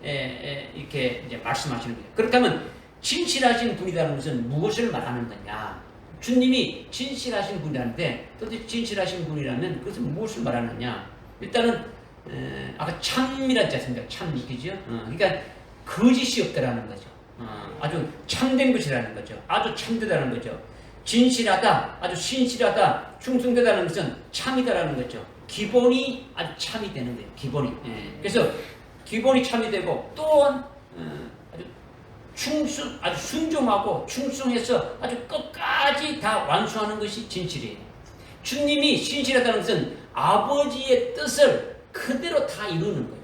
이렇게 이제 말씀하시는 거예요. 그렇다면 진실하신 분이라는 것은 무엇을 말하는 거냐? 주님이 진실하신 분이라는데 도대체 진실하신 분이라면 그것은 무엇을 말하느냐? 일단은 아까 참이라지 않습니까? 참 그죠? 그러니까 거짓이 없다라는 거죠. 아주 참된 것이라는 거죠. 아주 참되다는 거죠. 진실하다, 아주 신실하다, 충성되다는 것은 참이다라는 거죠. 기본이 아주 참이 되는 거예요. 기본이. 그래서 기본이 참이 되고 또한 아주 순종하고 충성해서 아주 끝까지 다 완수하는 것이 진실이에요. 주님이 신실하다는 것은 아버지의 뜻을 그대로 다 이루는 거예요.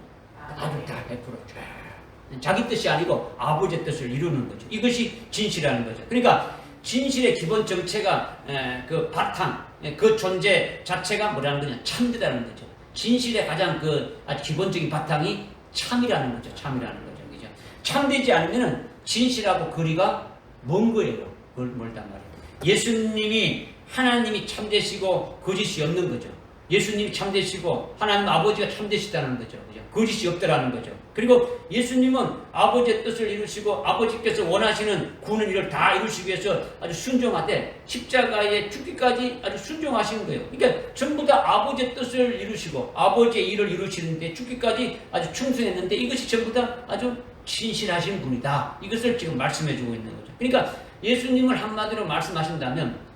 아주 다 100%. 자기 뜻이 아니고 아버지의 뜻을 이루는 거죠. 이것이 진실이라는 거죠. 그러니까 진실의 기본 정체가 그 바탕, 그 존재 자체가 뭐라는 거냐? 참되다는 거죠. 진실의 가장 그 아주 기본적인 바탕이 참이라는 거죠. 참이라는 거죠. 그죠? 참되지 않으면은 진실하고 거리가 먼 거예요. 멀단 말이에요. 예수님이 하나님이 참되시고 거짓이 없는 거죠. 예수님이 참되시고 하나님 아버지가 참되시다는 거죠. 그죠? 거짓이 없다라는 거죠. 그리고 예수님은 아버지의 뜻을 이루시고 아버지께서 원하시는 구원의 일을 다 이루시기 위해서 아주 순종하되 십자가에 죽기까지 아주 순종하신 거예요. 그러니까 전부 다 아버지의 뜻을 이루시고 아버지의 일을 이루시는데 죽기까지 아주 충성했는데 이것이 전부 다 아주 신실하신 분이다. 이것을 지금 말씀해주고 있는 거죠. 그러니까 예수님을 한마디로 말씀하신다면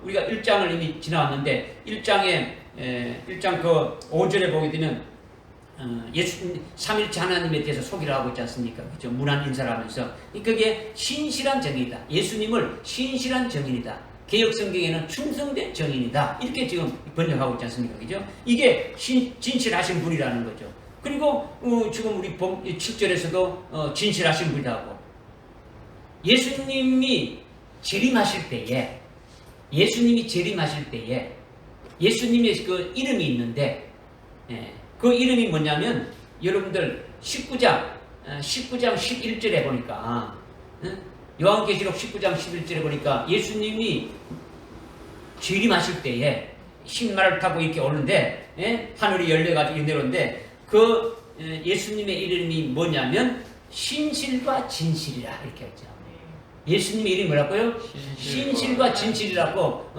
우리가 1장을 이미 지나왔는데 1장 그 5절에 보게 되면 예수 삼일체 하나님에 대해서 소개를 하고 있지 않습니까? 그죠? 문안 인사를 하면서 그게 신실한 정인이다. 예수님을 신실한 정인이다. 개혁 성경에는 충성된 정인이다. 이렇게 지금 번역하고 있지 않습니까? 그죠? 이게 진실하신 분이라는 거죠. 그리고 지금 우리 7절에서도 진실하신 분이라고. 예수님이 재림하실 때에 예수님의 그 이름이 있는데 그 이름이 뭐냐면 여러분들 19장 11절에 보니까 요한계시록 19장 11절에 보니까 예수님이 재림하실 때에 신말을 타고 이렇게 오는데 하늘이 열려가지고 내려오는데 그 예수님의 이름이 뭐냐면 신실과 진실이라 이렇게 했죠. 예수님의 이름이 뭐라고요? 신실과 진실이라고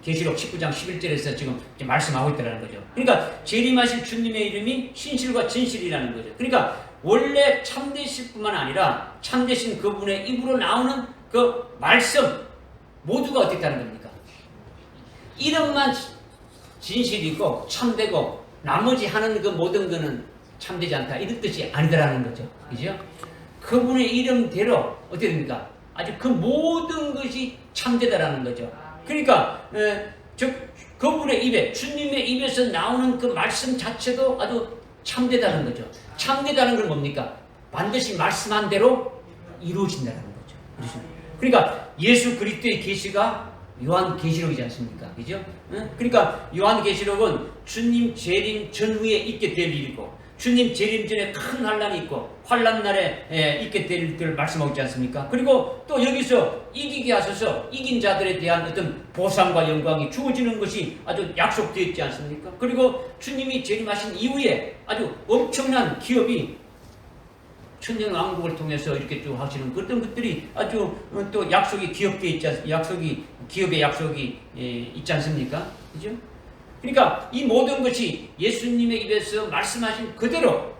계시록 19장 11절에서 지금 말씀하고 있다는 거죠. 그러니까 재림하실 주님의 이름이 신실과 진실이라는 거죠. 그러니까 원래 참되실 뿐만 아니라 참되신 그분의 입으로 나오는 그 말씀 모두가 어떻다는 겁니까? 이름만 진실이고 참되고 나머지 하는 그 모든 거는 참되지 않다 이런 뜻이 아니다라는 거죠. 그죠? 그분의 이름대로 어떻게 됩니까? 아주 그 모든 것이 참되다라는 거죠. 그러니까 그분의 입에 주님의 입에서 나오는 그 말씀 자체도 아주 참되다는 거죠. 참되다는 건 뭡니까? 반드시 말씀한 대로 이루어진다는 거죠. 그러니까 예수 그리스도의 계시가 요한계시록이지 않습니까? 그죠? 그러니까 요한계시록은 주님 재림 전후에 있게 될 일이고 주님 재림 전에 큰 환란이 있고 환란 날에 있게 될 일들을 말씀하고 있지 않습니까? 그리고 또 여기서 이기게 하셔서 이긴 자들에 대한 어떤 보상과 영광이 주어지는 것이 아주 약속되어 있지 않습니까? 그리고 주님이 재림하신 이후에 아주 엄청난 기업이 천년 왕국을 통해서 이렇게 쭉 하시는 그런 것들이 아주 또 약속이 기업되어 있지 기업의 약속이 있지 않습니까? 그죠? 그러니까 이 모든 것이 예수님의 입에서 말씀하신 그대로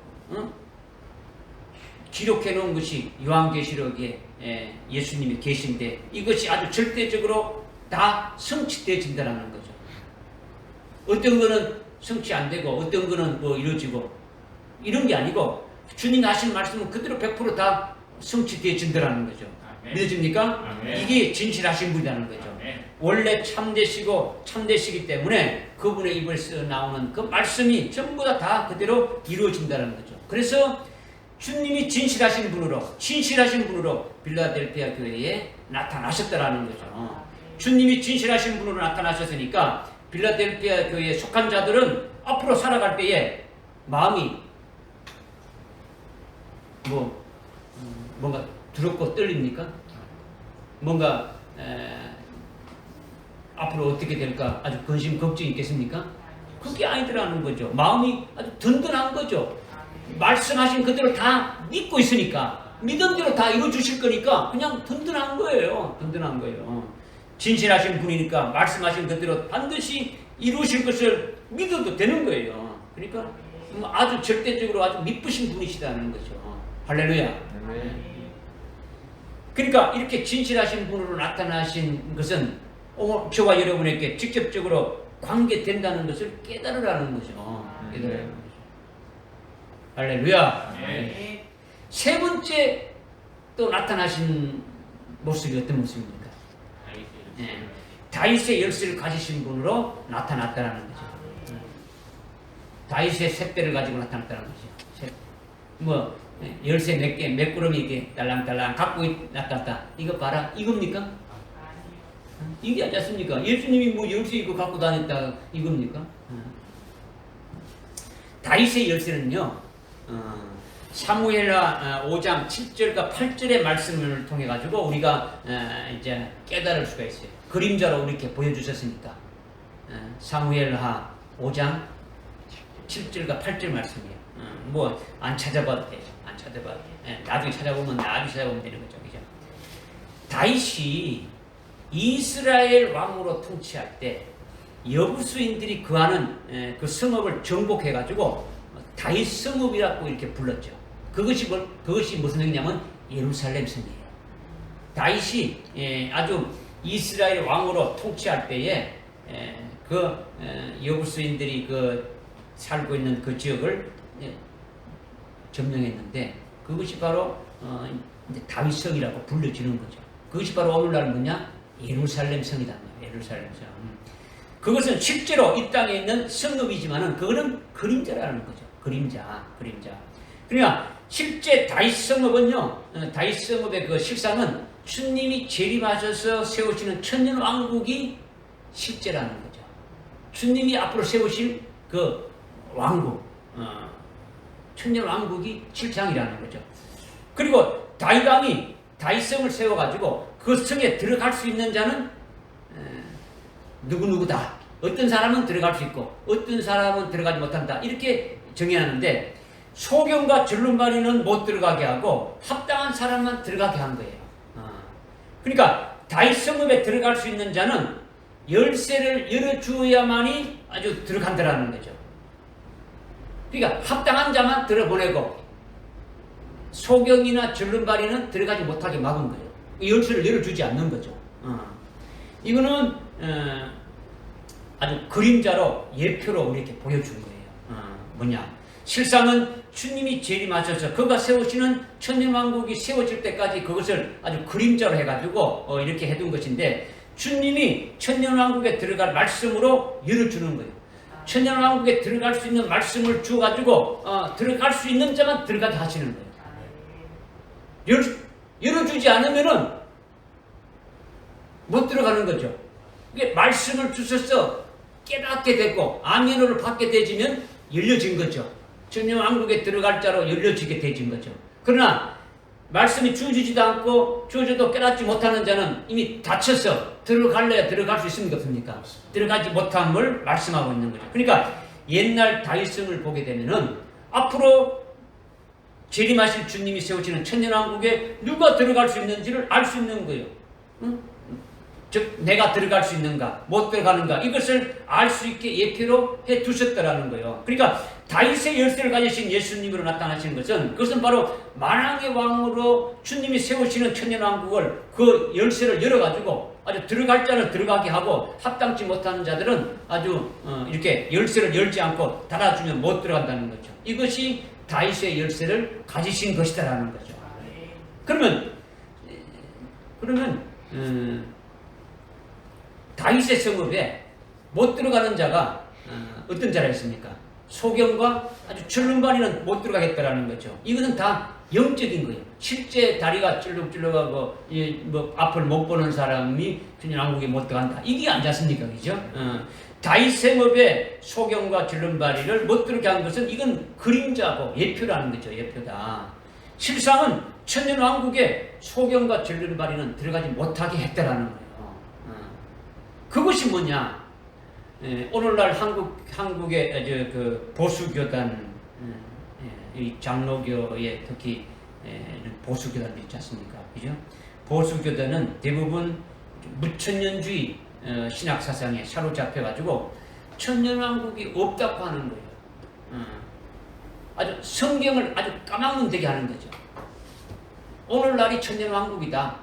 기록해 놓은 것이 요한계시록에 예수님의 계신데 이것이 아주 절대적으로 다 성취되어진다는 거죠. 어떤 거는 성취 안 되고 어떤 거는 뭐 이루어지고 이런 게 아니고 주님이 하신 말씀은 그대로 100% 다 성취되어진다는 거죠. 믿어집니까? 이게 진실하신 분이라는 거죠. 원래 참되시기 때문에 그분의 입에서 나오는 그 말씀이 전부 다 그대로 이루어진다는 거죠. 그래서 주님이 진실하신 분으로 빌라델피아 교회에 나타나셨다라는 거죠. 주님이 진실하신 분으로 나타나셨으니까 빌라델피아 교회에 속한 자들은 앞으로 살아갈 때에 마음이 뭔가 두렵고 떨립니까? 뭔가 앞으로 어떻게 될까 아주 근심 걱정이 있겠습니까? 그게 아니더라는 거죠. 마음이 아주 든든한 거죠. 말씀하신 그대로 다 믿고 있으니까 믿은 대로 다 이루어주실 거니까 그냥 든든한 거예요. 진실하신 분이니까 말씀하신 그대로 반드시 이루실 것을 믿어도 되는 거예요. 그러니까 아주 절대적으로 아주 미쁘신 분이시다는 거죠. 할렐루야. 그러니까 이렇게 진실하신 분으로 나타나신 것은 저와 여러분에게 직접적으로 관계된다는 것을 깨달으라는 거죠. 할렐루야. 세 번째 또 나타나신 모습이 어떤 모습입니까? 다윗의 열쇠를 가지신 분으로 나타났다는 거죠. 다윗의 셋대를 가지고 나타났다는 거죠. 열쇠 몇 개, 몇 구름이 이렇게 딸랑딸랑 갖고 나타났다. 이거 봐라. 이겁니까? 이게 아니지 않습니까? 예수님이 열쇠 이거 갖고 다녔다. 이겁니까? 다윗의 열쇠는요, 사무엘하 5장 7절과 8절의 말씀을 통해 가지고 우리가 이제 깨달을 수가 있어요. 그림자로 이렇게 보여주셨으니까. 사무엘하 5장 7절과 8절 말씀이에요. 안 찾아봐도 돼요. 나중에 찾아보면 되는 거죠. 그죠? 다윗이 이스라엘 왕으로 통치할 때 여부수인들이 거하는 그 성읍을 정복해가지고 다윗 성읍이라고 이렇게 불렀죠. 그것이 무슨 성이냐면 예루살렘 성이에요. 다윗이 아주 이스라엘 왕으로 통치할 때에 여부수인들이 살고 있는 그 지역을 점령했는데 그것이 바로 이제 다윗성이라고 불려지는 거죠. 그것이 바로 오늘날 뭐냐? 예루살렘 성이다. 예루살렘 성. 그것은 실제로 이 땅에 있는 성읍이지만은 그거는 그림자라는 거죠. 그림자. 그러니까 실제 다윗 성읍은요, 다윗 성읍의 그 실상은 주님이 재림하셔서 세우시는 천년 왕국이 실제라는 거죠. 주님이 앞으로 세우실 그 왕국, 천년 왕국이 실상이라는 거죠. 그리고 다윗 왕이 다윗성을 세워가지고 그 성에 들어갈 수 있는 자는 누구누구다. 어떤 사람은 들어갈 수 있고 어떤 사람은 들어가지 못한다. 이렇게 정해놨는데 소경과 절름발이는 못 들어가게 하고 합당한 사람만 들어가게 한 거예요. 그러니까 다윗 성읍에 들어갈 수 있는 자는 열쇠를 열어주어야만이 아주 들어간다라는 거죠. 그러니까 합당한 자만 들어보내고 소경이나 절름발이는 들어가지 못하게 막은 거예요. 열쇠를 열어주지 않는 거죠. 이거는 아주 그림자로 예표로 우리에게 보여준 거예요. 뭐냐? 실상은 주님이 재림하셔서 그가 세우시는 천년왕국이 세워질 때까지 그것을 아주 그림자로 해가지고 이렇게 해둔 것인데 주님이 천년왕국에 들어갈 말씀으로 열어주는 거예요. 천년왕국에 들어갈 수 있는 말씀을 주어가지고 들어갈 수 있는 자만 들어가게 하시는 거예요. 열어주지 않으면은 못 들어가는 거죠. 이게 말씀을 주셔서 깨닫게 되고 아멘으로 받게 되지면 열려진 거죠. 천년왕국에 들어갈 자로 열려지게 되진 거죠. 그러나 말씀이 주어지지도 않고 주어져도 깨닫지 못하는 자는 이미 닫혀서 들어갈래야 들어갈 수 있습니까? 없습니까? 들어가지 못함을 말씀하고 있는 거죠. 그러니까 옛날 다윗성을 보게 되면은 앞으로 재림하실 주님이 세우시는 천년왕국에 누가 들어갈 수 있는지를 알 수 있는 거예요. 응? 즉 내가 들어갈 수 있는가 못 들어가는가 이것을 알 수 있게 예표로 해 두셨다라는 거예요. 그러니까 다윗의 열쇠를 가지신 예수님으로 나타나시는 것은 그것은 바로 만왕의 왕으로 주님이 세우시는 천년왕국을 그 열쇠를 열어가지고 아주 들어갈 자를 들어가게 하고 합당치 못하는 자들은 아주 이렇게 열쇠를 열지 않고 닫아주면 못 들어간다는 거죠. 이것이 다윗의 열쇠를 가지신 것이다라는 거죠. 그러면 다윗의 성읍에 못 들어가는 자가 어떤 자라 있습니까? 소경과 아주 절름발이는 못 들어가겠다라는 거죠. 이거는 다 영적인 거예요. 실제 다리가 찔룩찔룩하고 앞을 못 보는 사람이 천년왕국에 못 들어간다. 이게 안 좋습니까? 그죠? 다윗 성읍에 소경과 절름발이를 못 들어가게 한 것은 이건 그림자고 예표라는 거죠. 예표다. 실상은 천년왕국에 소경과 절름발이는 들어가지 못하게 했다라는 거예요. 그것이 뭐냐? 오늘날 한국의 그 보수교단, 이 장로교의 특히 보수교단도 있지 않습니까? 그죠? 보수교단은 대부분 무천년주의 신학 사상에 사로잡혀가지고 천년왕국이 없다고 하는 거예요. 아주 성경을 아주 까막눈대게 하는 거죠. 오늘날이 천년왕국이다.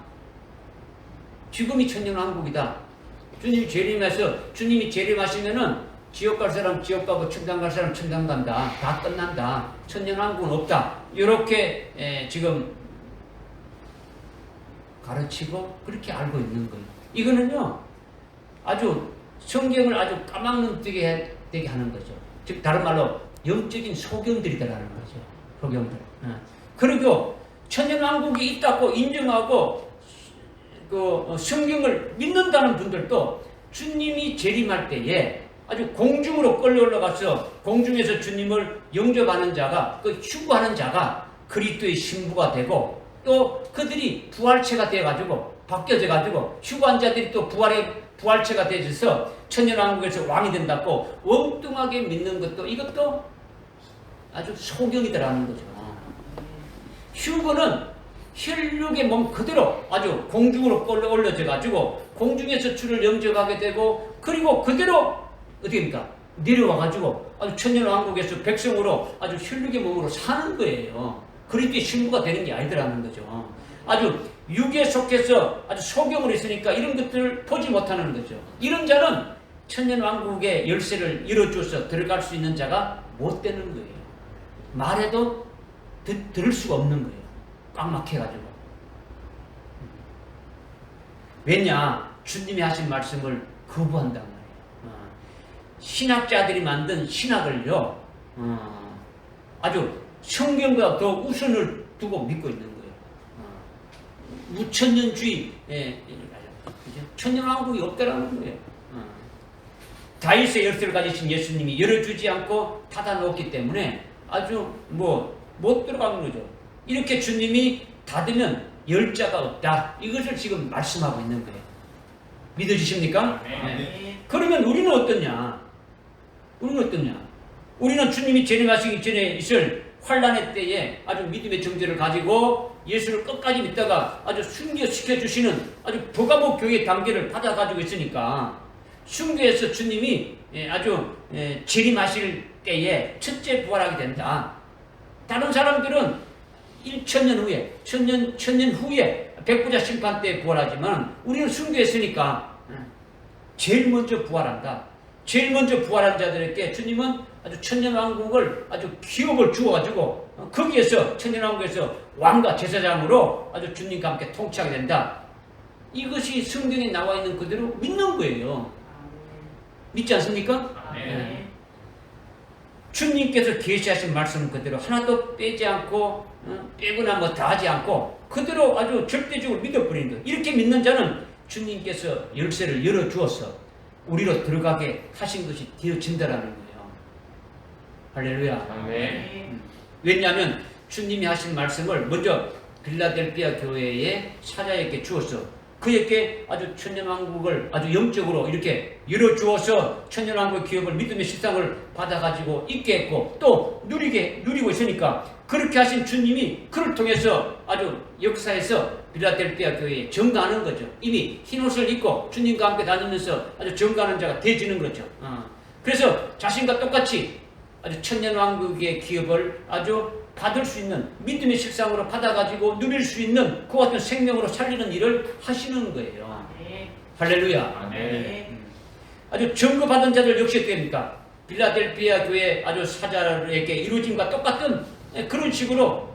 지금이 천년왕국이다. 주님이 재림하시면은 지옥 갈 사람 지옥 가고 천당 갈 사람 천당 간다. 다 끝난다. 천년왕국은 없다. 이렇게 지금 가르치고 그렇게 알고 있는 거예요. 이거는요 아주 성경을 아주 까막눈뜨게 되게 하는 거죠. 즉 다른 말로 영적인 소경들이다라는 거죠. 소경들. 그리고 천년왕국이 있다고 인정하고 그 성경을 믿는다는 분들도 주님이 재림할 때에 아주 공중으로 끌려 올라가서 공중에서 주님을 영접하는 자가 그 휴거하는 자가 그리스도의 신부가 되고 또 그들이 부활체가 되어가지고 바뀌어져가지고 휴거한 자들이 또 부활체가 되어져서 천년왕국에서 왕이 된다고 엉뚱하게 믿는 것도 이것도 아주 소경이더라는 거죠. 휴거는 혈육의 몸 그대로 아주 공중으로 끌어올려져 가지고 공중에서 주를 영접하게 되고 그리고 그대로 어떻게입니까? 내려와 가지고 아주 천년왕국에서 백성으로 아주 혈육의 몸으로 사는 거예요. 그리스도의 신부가 되는 게 아니더라는 거죠. 아주 육에 속해서 아주 소경을 했으니까 이런 것들을 보지 못하는 거죠. 이런 자는 천년왕국의 열쇠를 열어줘서 들어갈 수 있는 자가 못 되는 거예요. 말해도 들을 수가 없는 거예요. 꽉 막혀가지고. 왜냐? 주님이 하신 말씀을 거부한단 말이에요. 신학자들이 만든 신학을요, 아주 성경과 더 우선을 두고 믿고 있는 거예요. 무천년주의, 천년왕국이 없다라는 거예요. 다윗의 열쇠를 가지신 예수님이 열어주지 않고 닫아놓기 때문에 아주 못 들어가는 거죠. 이렇게 주님이 닫으면 열 자가 없다. 이것을 지금 말씀하고 있는 거예요. 믿어지십니까? 네. 그러면 우리는 어떠냐? 우리는 주님이 재림하시기 전에 있을 환란의 때에 아주 믿음의 정죄를 가지고 예수를 끝까지 믿다가 아주 순교시켜 주시는 아주 버가모 교회 단계를 받아가지고 있으니까 순교에서 주님이 아주 재림하실 때에 첫째 부활하게 된다. 다른 사람들은 1000년 후에, 1000년 후에 백부자 심판 때 부활하지만 우리는 순교했으니까 제일 먼저 부활한다. 제일 먼저 부활한 자들에게 주님은 아주 천년왕국을 아주 기업을 주어가지고 거기에서 천년왕국에서 왕과 제사장으로 아주 주님과 함께 통치하게 된다. 이것이 성경에 나와 있는 그대로 믿는 거예요. 믿지 않습니까? 네. 주님께서 계시하신 말씀 그대로 하나도 빼지 않고 빼거나 더하지 않고 그대로 아주 절대적으로 믿어버리는 거예요. 이렇게 믿는 자는 주님께서 열쇠를 열어주어서 우리로 들어가게 하신 것이 되어진다라는 거예요. 할렐루야. 네. 왜냐하면 주님이 하신 말씀을 먼저 빌라델피아 교회의 사자에게 주어서 그에게 아주 천년왕국을 아주 영적으로 이렇게 열어주어서 천년왕국의 기업을 믿음의 실상을 받아가지고 있게 했고 또 누리고 있으니까 그렇게 하신 주님이 그를 통해서 아주 역사에서 빌라델피아 교회에 증거하는 거죠. 이미 흰옷을 입고 주님과 함께 다니면서 아주 증거하는 자가 되어지는 거죠. 그래서 자신과 똑같이 아주 천년왕국의 기업을 아주 받을 수 있는 믿음의 실상으로 받아가지고 누릴 수 있는 그 같은 생명으로 살리는 일을 하시는 거예요. 할렐루야. 네. 아주 증거받은 자들 역시 어떻게 됩니까? 빌라델피아 교회 아주 사자에게 이루어짐과 똑같은 그런 식으로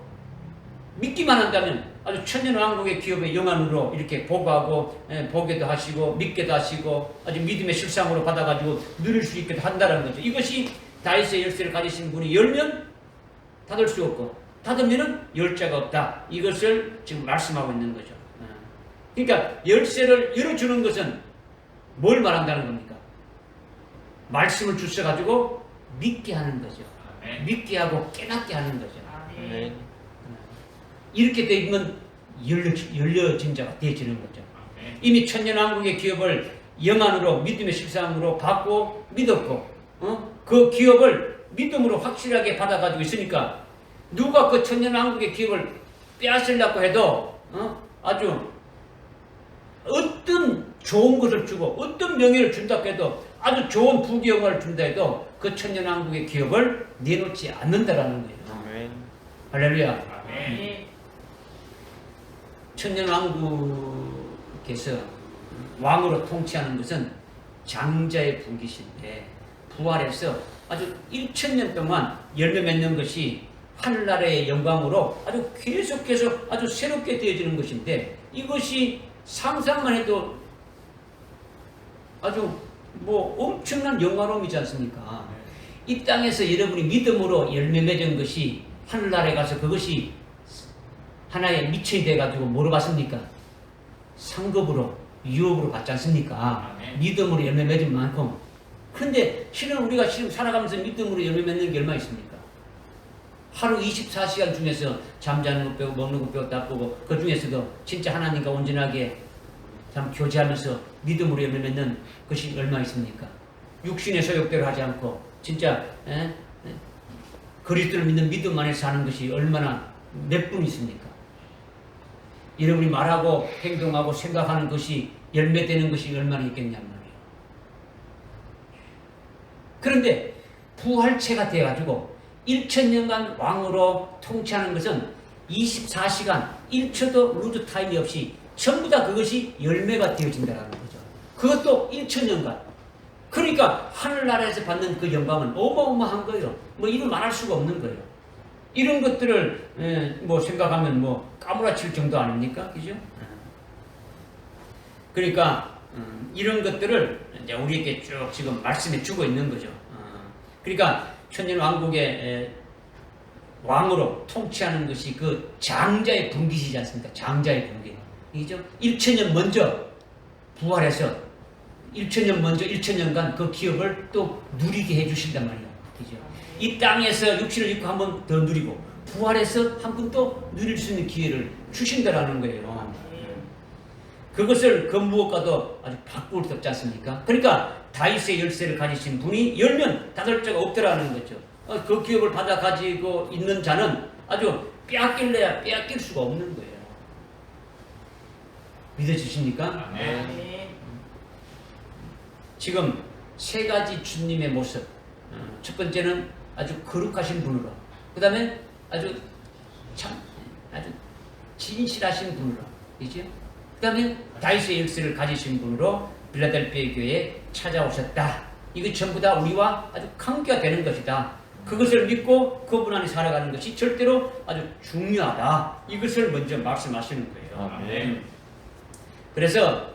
믿기만 한다면 아주 천년왕국의 기업의 영안으로 이렇게 보고하고 보게도 하시고 믿게도 하시고 아주 믿음의 실상으로 받아가지고 누릴 수 있게도 한다는 거죠. 이것이 다윗의 열쇠를 가지신 분이 열면 닫을 수 없고 닫으면은 열 자가 없다. 이것을 지금 말씀하고 있는 거죠. 그러니까 열쇠를 열어주는 것은 뭘 말한다는 겁니까? 말씀을 주셔가지고 믿게 하는 거죠. 믿게 하고 깨닫게 하는 거죠. 네. 이렇게 되면 열려진 자가 되어지는 거죠. 이미 천년왕국의 기업을 영안으로 믿음의 실상으로 받고 믿었고 그 기업을 믿음으로 확실하게 받아가지고 있으니까 누가 그 천년왕국의 기업을 빼앗으려고 해도 아주 어떤 좋은 것을 주고 어떤 명예를 준다고 해도 아주 좋은 부귀영화를 준다 해도 그 천년왕국의 기업을 내놓지 않는다라는 거예요. 할렐루야. 천년왕국에서 왕으로 통치하는 것은 장자의 분기신데 부활해서 아주 1000년 동안 열매 맺는 것이 하늘나라의 영광으로 아주 계속해서 아주 새롭게 되어지는 것인데 이것이 상상만 해도 아주 엄청난 영화로움이지 않습니까? 이 땅에서 여러분이 믿음으로 열매 맺은 것이 하늘나라에 가서 그것이 하나의 미천이 돼가지고 뭐로 받습니까? 상급으로 유업으로 받지 않습니까? 믿음으로 열매 맺은 만큼. 그런데 실은 우리가 지금 살아가면서 믿음으로 열매 맺는 게 얼마 있습니까? 하루 24시간 중에서 잠자는 것 빼고 먹는 것 빼고 다 빼고 그 중에서도 진짜 하나님과 온전하게 참 교제하면서 믿음으로 열매 맺는 것이 얼마 있습니까? 육신의 소욕대로 하지 않고 진짜 그리스도를 믿는 믿음 안에 사는 것이 얼마나 몇 분 있습니까? 여러분이 말하고 행동하고 생각하는 것이 열매되는 것이 얼마나 있겠냔 말이에요. 그런데 부활체가 되어가지고 1000년간 왕으로 통치하는 것은 24시간 1초도 루즈 타임이 없이 전부 다 그것이 열매가 되어진다는 거죠. 그것도 1000년간. 그러니까 하늘나라에서 받는 그 영광은 어마어마한 거예요. 이루 말할 수가 없는 거예요. 이런 것들을 뭐 생각하면 뭐 까무라칠 정도 아닙니까? 그죠? 그러니까 이런 것들을 이제 우리에게 쭉 지금 말씀해 주고 있는 거죠. 그러니까 천년왕국의 왕으로 통치하는 것이 그 장자의 분깃이지 않습니까? 장자의 분깃. 이죠? 1000년 먼저 부활해서 1000년 먼저 1000년간 그 기업을 또 누리게 해주신단 말이에요. 그죠? 이 땅에서 육신을 입고 한 번 더 누리고 부활해서 한 번 또 누릴 수 있는 기회를 주신다라는 거예요. 그것을 그 무엇과도 아주 바꿀 수 없지 않습니까? 그러니까 다윗의 열쇠를 가지신 분이 열면 닫을 자가 없더라는 거죠. 그 기업을 받아 가지고 있는 자는 아주 빼앗길래야 빼앗길 수가 없는 거예요. 믿어지십니까? 네. 지금 세 가지 주님의 모습. 첫 번째는 아주 거룩하신 분으로, 그 다음에 아주 진실하신 분으로, 그죠? 그 다음에 다윗의 열쇠를 가지신 분으로 빌라델피아 교회에 찾아오셨다. 이거 전부 다 우리와 아주 관계가 되는 것이다. 그것을 믿고 그분 안에 살아가는 것이 절대로 아주 중요하다. 이것을 먼저 말씀하시는 거예요. 그래서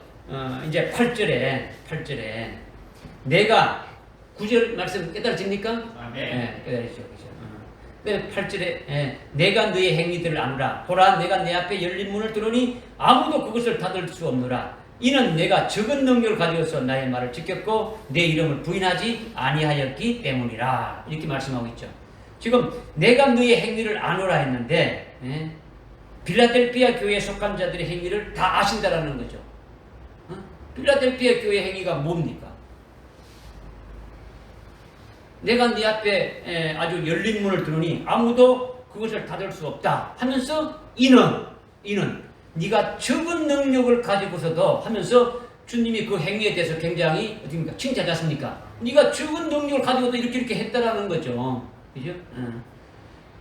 이제 8절에 내가 9절 말씀 깨달아집니까? 네, 깨달으시죠. 네, 8절에 내가 너의 행위들을 아노라. 보라, 내가 내 앞에 열린 문을 두르니 아무도 그것을 닫을 수 없노라. 이는 내가 적은 능력을 가지고서 나의 말을 지켰고 내 이름을 부인하지 아니하였기 때문이라. 이렇게 말씀하고 있죠. 지금 내가 너의 행위를 아노라 했는데 빌라델피아 교회에 속한 자들의 행위를 다 아신다라는 거죠. 빌라델피아 교회 행위가 뭡니까? 내가 네 앞에 아주 열린 문을 두르니 아무도 그것을 닫을 수 없다 하면서 이는 네가 적은 능력을 가지고서도 하면서 주님이 그 행위에 대해서 굉장히 어떻습니까? 칭찬하지 않습니까? 네가 적은 능력을 가지고도 이렇게 했다라는 거죠. 그죠?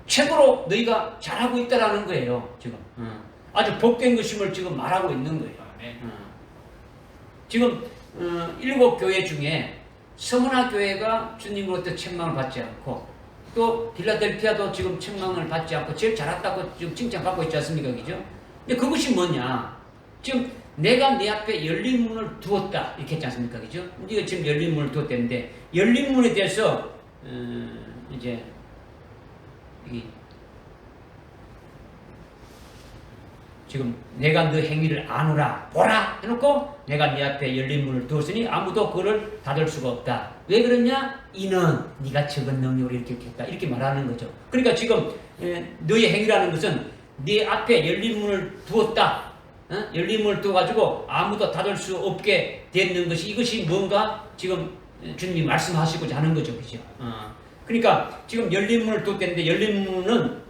최고로 너희가 잘하고 있다라는 거예요. 지금 아주 복된 것임을 지금 말하고 있는 거예요. 지금 7교회 중에 서문화 교회가 주님으로부터 책망을 받지 않고 또 빌라델피아도 지금 책망을 받지 않고 제일 잘했다고 지금 칭찬받고 있지 않습니까? 그죠? 근데 그것이 뭐냐? 지금 내가 내 앞에 열린 문을 두었다 이렇게 했지 않습니까? 그죠? 네가 지금 열린 문을 두었다는데 열린 문에 대해서 이제 지금 내가 너 행위를 아노라 보라 해놓고 내가 네 앞에 열린 문을 두었으니 아무도 그를 닫을 수가 없다. 왜 그러냐? 이는 네가 적은 능력으로 이렇게 했다. 이렇게 말하는 거죠. 그러니까 지금 너의 행위라는 것은 네 앞에 열린 문을 두었다. 열린 문을 두어가지고 아무도 닫을 수 없게 되는 것이 이것이 뭔가 지금 주님이 말씀하시고자 하는 거죠. 그죠? 그러니까 지금 열린 문을 두었다는데 열린 문은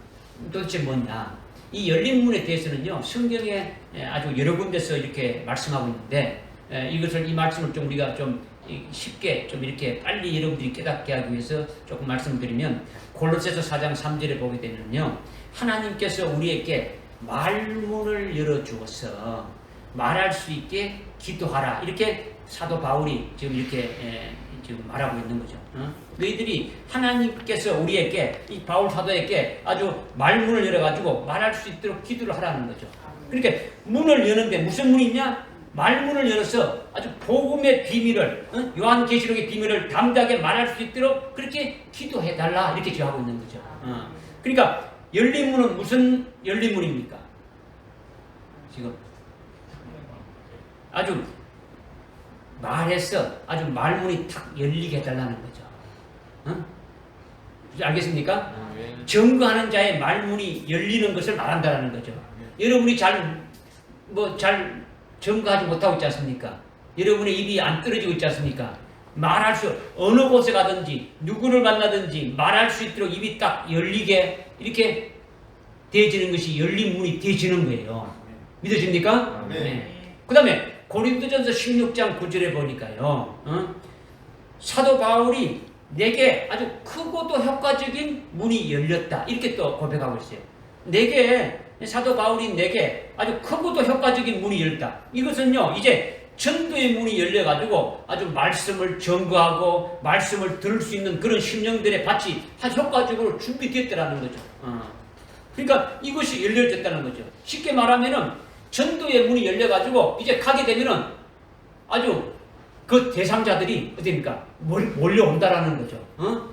도대체 뭐냐? 이 열린 문에 대해서는요, 성경에 아주 여러 군데서 이렇게 말씀하고 있는데, 이 말씀을 좀 우리가 좀 쉽게 좀 이렇게 빨리 여러분들이 깨닫게 하기 위해서 조금 말씀드리면, 골로새서 4장 3절에 보게 되면요, 하나님께서 우리에게 말문을 열어주어서 말할 수 있게 기도하라. 이렇게 사도 바울이 지금 이렇게 지금 말하고 있는 거죠. 너희들이 하나님께서 우리에게 이 바울 사도에게 아주 말문을 열어가지고 말할 수 있도록 기도를 하라는 거죠. 그러니까 문을 여는데 무슨 문이 있냐? 말문을 열어서 아주 복음의 비밀을 요한계시록의 비밀을 담대하게 말할 수 있도록 그렇게 기도해달라 이렇게 지어하고 있는 거죠. 그러니까 열린 문은 무슨 열린 문입니까? 지금 아주 말해서 아주 말문이 탁 열리게 해달라는 거죠. 알겠습니까? 증거하는 자의 말문이 열리는 것을 말한다는 거죠. 여러분이 잘 증거하지 못하고 있지 않습니까? 여러분의 입이 안 떨어지고 있지 않습니까? 말할 수, 어느 곳에 가든지 누구를 만나든지 말할 수 있도록 입이 딱 열리게 이렇게 되어지는 것이 열린 문이 되어지는 거예요. 믿어집니까? 네. 그 다음에 고린도전서 16장 9절에 보니까요, 사도 바울이 내게 아주 크고도 효과적인 문이 열렸다 이렇게 또 고백하고 있어요. 사도 바울이 내게 아주 크고도 효과적인 문이 열렸다. 이것은요, 이제 전도의 문이 열려가지고 아주 말씀을 전거하고 말씀을 들을 수 있는 그런 심령들의 밭이 아주 효과적으로 준비됐다라는 거죠. 그러니까 이것이 열려졌다는 거죠. 쉽게 말하면은 전도의 문이 열려가지고 이제 가게 되면은 아주 그 대상자들이 어떻습니까? 몰려온다라는 거죠.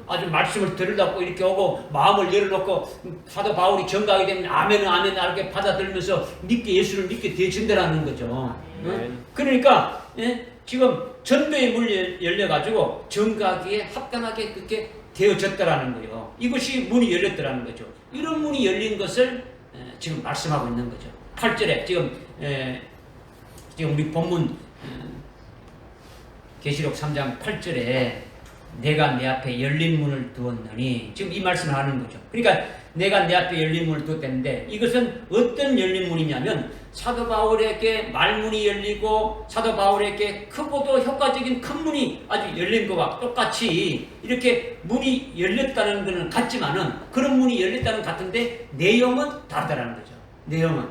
아주 말씀을 들으려고 이렇게 오고 마음을 열어놓고 사도 바울이 전가하게 되면 아멘 아멘 이렇게 받아들면서 예수를 믿게 되어진다라는 거죠. 그러니까 지금 전도의 문이 열려가지고 전가하기에 합당하게 그렇게 되어졌다라는 거예요. 이것이 문이 열렸다라는 거죠. 이런 문이 열린 것을 지금 말씀하고 있는 거죠. 8절에 지금 우리 본문 계시록 3장 8절에 내가 내 앞에 열린 문을 두었느니 지금 이 말씀을 하는 거죠. 그러니까 내가 내 앞에 열린 문을 두었다는데 이것은 어떤 열린 문이냐면 사도 바울에게 말문이 열리고 사도 바울에게 크고도 효과적인 큰 문이 아주 열린 것과 똑같이 이렇게 문이 열렸다는 것은 같지만은 그런 문이 열렸다는 같은데 내용은 다르다는 거죠. 내용은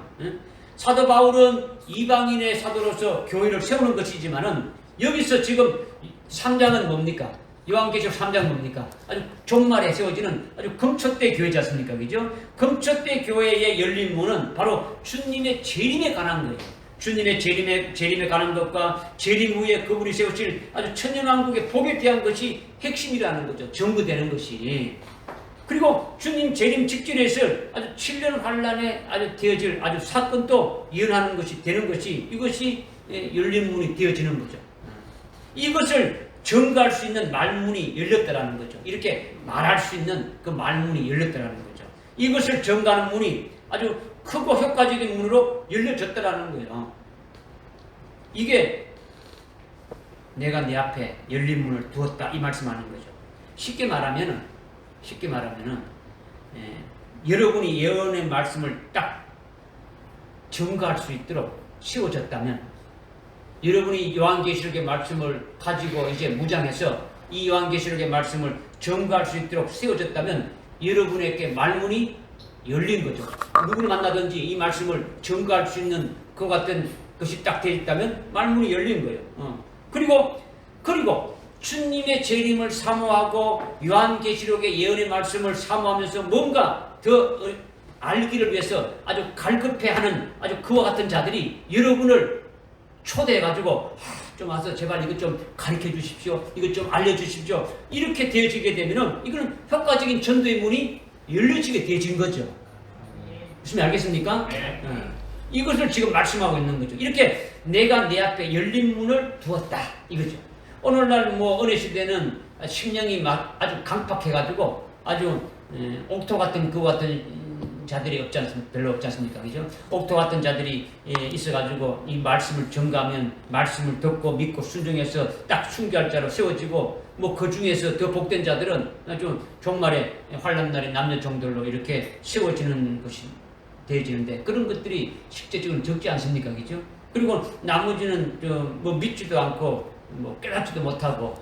사도 바울은 이방인의 사도로서 교회를 세우는 것이지만은 여기서 지금 3장은 뭡니까? 요한계시록 3장 뭡니까? 아주 종말에 세워지는 아주 금초대 교회지 않습니까? 그죠? 금초대 교회의 열린 문은 바로 주님의 재림에 관한 거예요. 주님의 재림에 관한 것과 재림 후에 그분이 세우실 아주 천년왕국의 복에 대한 것이 핵심이라는 거죠. 전부되는 것이. 그리고 주님 재림 직전에 있을 아주 7년 환란에 아주 되어질 아주 사건도 예언하는 것이 되는 것이 이것이 열린 문이 되어지는 거죠. 이것을 증거할 수 있는 말문이 열렸다라는 거죠. 이렇게 말할 수 있는 그 말문이 열렸다라는 거죠. 이것을 증거하는 문이 아주 크고 효과적인 문으로 열려졌다라는 거예요. 이게 내가 내 앞에 열린 문을 두었다 이 말씀하는 거죠. 쉽게 말하면은 여러분이 예언의 말씀을 딱 증거할 수 있도록 세워졌다면 여러분이 요한계시록의 말씀을 가지고 이제 무장해서 이 요한계시록의 말씀을 증거할 수 있도록 세워졌다면 여러분에게 말문이 열린 거죠. 누구를 만나든지 이 말씀을 증거할 수 있는 그 같은 것이 딱 되어 있다면 말문이 열린 거예요. 그리고 주님의 재림을 사모하고 요한계시록의 예언의 말씀을 사모하면서 뭔가 더 알기를 위해서 아주 갈급해하는 아주 그와 같은 자들이 여러분을 초대해가지고 좀 와서 제발 이것 좀 가르쳐 주십시오. 이것 좀 알려주십시오. 이렇게 되어지게 되면은 이거는 효과적인 전도의 문이 열려지게 되어진 거죠. 무슨 말 알겠습니까? 네. 이것을 지금 말씀하고 있는 거죠. 이렇게 내가 내 앞에 열린 문을 두었다 이거죠. 오늘날 은혜 시대는 심령이 막 아주 강팍해가지고 아주 옥토 같은 그 같은 자들이 별로 없지 않습니까? 그죠? 옥토 같은 자들이 있어가지고 이 말씀을 전가하면 말씀을 듣고 믿고 순종해서 딱 순교할 자로 세워지고 그 중에서 더 복된 자들은 아주 종말의 환란날의 남녀 종들로 이렇게 세워지는 것이 되어지는데 그런 것들이 실제적으로 적지 않습니까? 그죠? 그리고 나머지는 믿지도 않고 깨닫지도 못하고